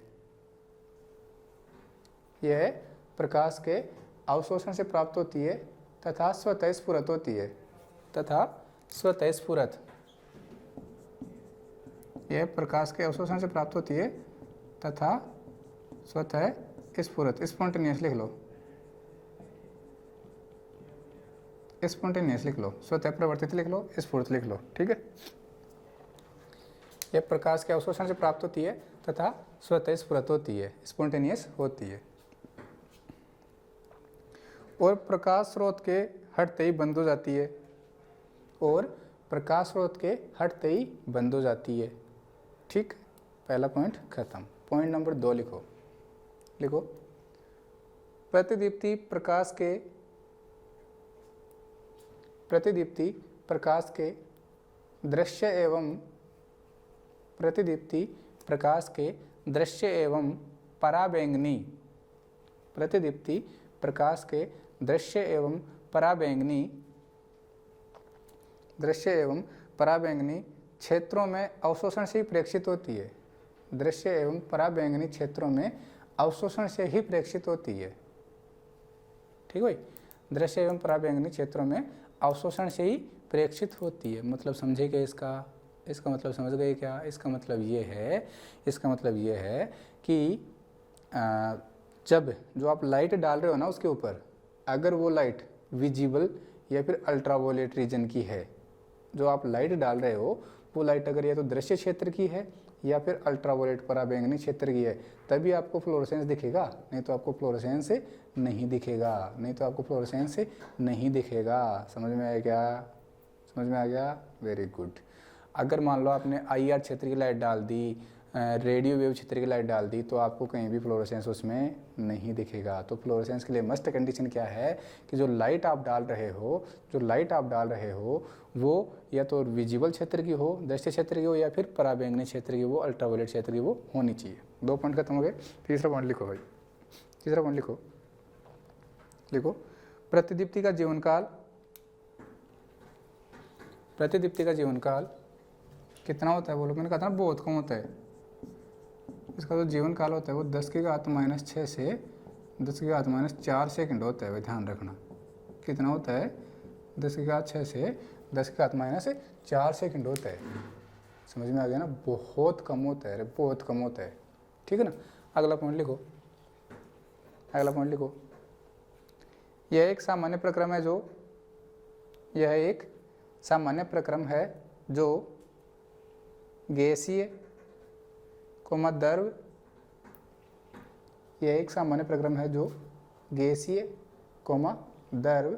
यह प्रकाश के अवशोषण से प्राप्त होती है तथा स्वतः स्फुरत होती है, तथा स्वतः स्फुरत, यह प्रकाश के अवशोषण से प्राप्त होती है तथा स्वतः स्फुरत, स्पॉन्टेनियस लिख लो, स्पॉन्टेनियस लिख लो, स्वतः प्रवर्तित लिख लो, स्फुरत लिख लो, ठीक है। यह प्रकाश के अवशोषण से प्राप्त होती है तथा स्वतः स्फुरत होती है, स्पॉन्टेनियस होती है, और प्रकाश स्रोत के हटते ही बंद हो जाती है, और प्रकाश स्रोत के हटते ही बंद हो जाती है, ठीक। पहला पॉइंट खत्म। पॉइंट नंबर 2 लिखो, लिखो, प्रतिदीप्ति प्रकाश के दृश्य एवं प्रतिदीप्ति प्रकाश के दृश्य एवं पराबैंगनी, प्रतिदीप्ति प्रकाश के दृश्य एवं पराबैंगनी क्षेत्रों में अवशोषण से ही प्रेक्षित होती है, दृश्य एवं पराबैंगनी क्षेत्रों में अवशोषण से ही प्रेक्षित होती है, ठीक भाई। दृश्य एवं पराबैंगनी क्षेत्रों में अवशोषण से ही प्रेक्षित होती है। मतलब समझे क्या इसका मतलब समझ गए क्या? इसका मतलब ये है कि जब जो आप लाइट डाल रहे हो ना उसके ऊपर, अगर वो लाइट विजिबल या फिर अल्ट्रावायलेट रीजन की है, जो आप लाइट डाल रहे हो वो लाइट अगर या तो दृश्य क्षेत्र की है या फिर अल्ट्रावायलेट पराबैंगनी क्षेत्र की है, तभी आपको फ्लोरोसेंस दिखेगा, नहीं तो आपको फ्लोरोसेंस नहीं दिखेगा। समझ में आ गया? Very good. अगर मान लो आपने IR क्षेत्र की लाइट डाल दी, रेडियो वेव क्षेत्र की लाइट डाल दी, तो आपको कहीं भी फ्लोरोसेंस उसमें नहीं दिखेगा। तो फ्लोरोसेंस के लिए मस्ट कंडीशन क्या है कि जो लाइट आप डाल रहे हो वो या तो विजिबल क्षेत्र की हो, दृश्य क्षेत्र की हो, या फिर पराबैंगनी क्षेत्र की, वो अल्ट्रावायलेट क्षेत्र की वो होनी चाहिए। 2 पॉइंट खत्म हो गए। तीसरा पॉइंट लिखो भाई, लिखो प्रतिदीप्ति का जीवन काल कितना होता है? बोलो, मैंने कहा था बहुत कम होता है। इसका जो जीवन काल होता है वो 10⁻⁻⁶ से 10⁻⁻⁴ सेकंड होता है भाई, ध्यान रखना। कितना होता है? 10⁻⁶ से 10⁻⁴ सेकंड होता है। समझ में आ गया ना? बहुत कम होता है, बहुत कम होता है। ठीक है ना? अगला पॉइंट लिखो। यह एक सामान्य प्रक्रम है जो गैसीय द्रव, यह एक सामान्य प्रक्रम है जो गैसीय द्रव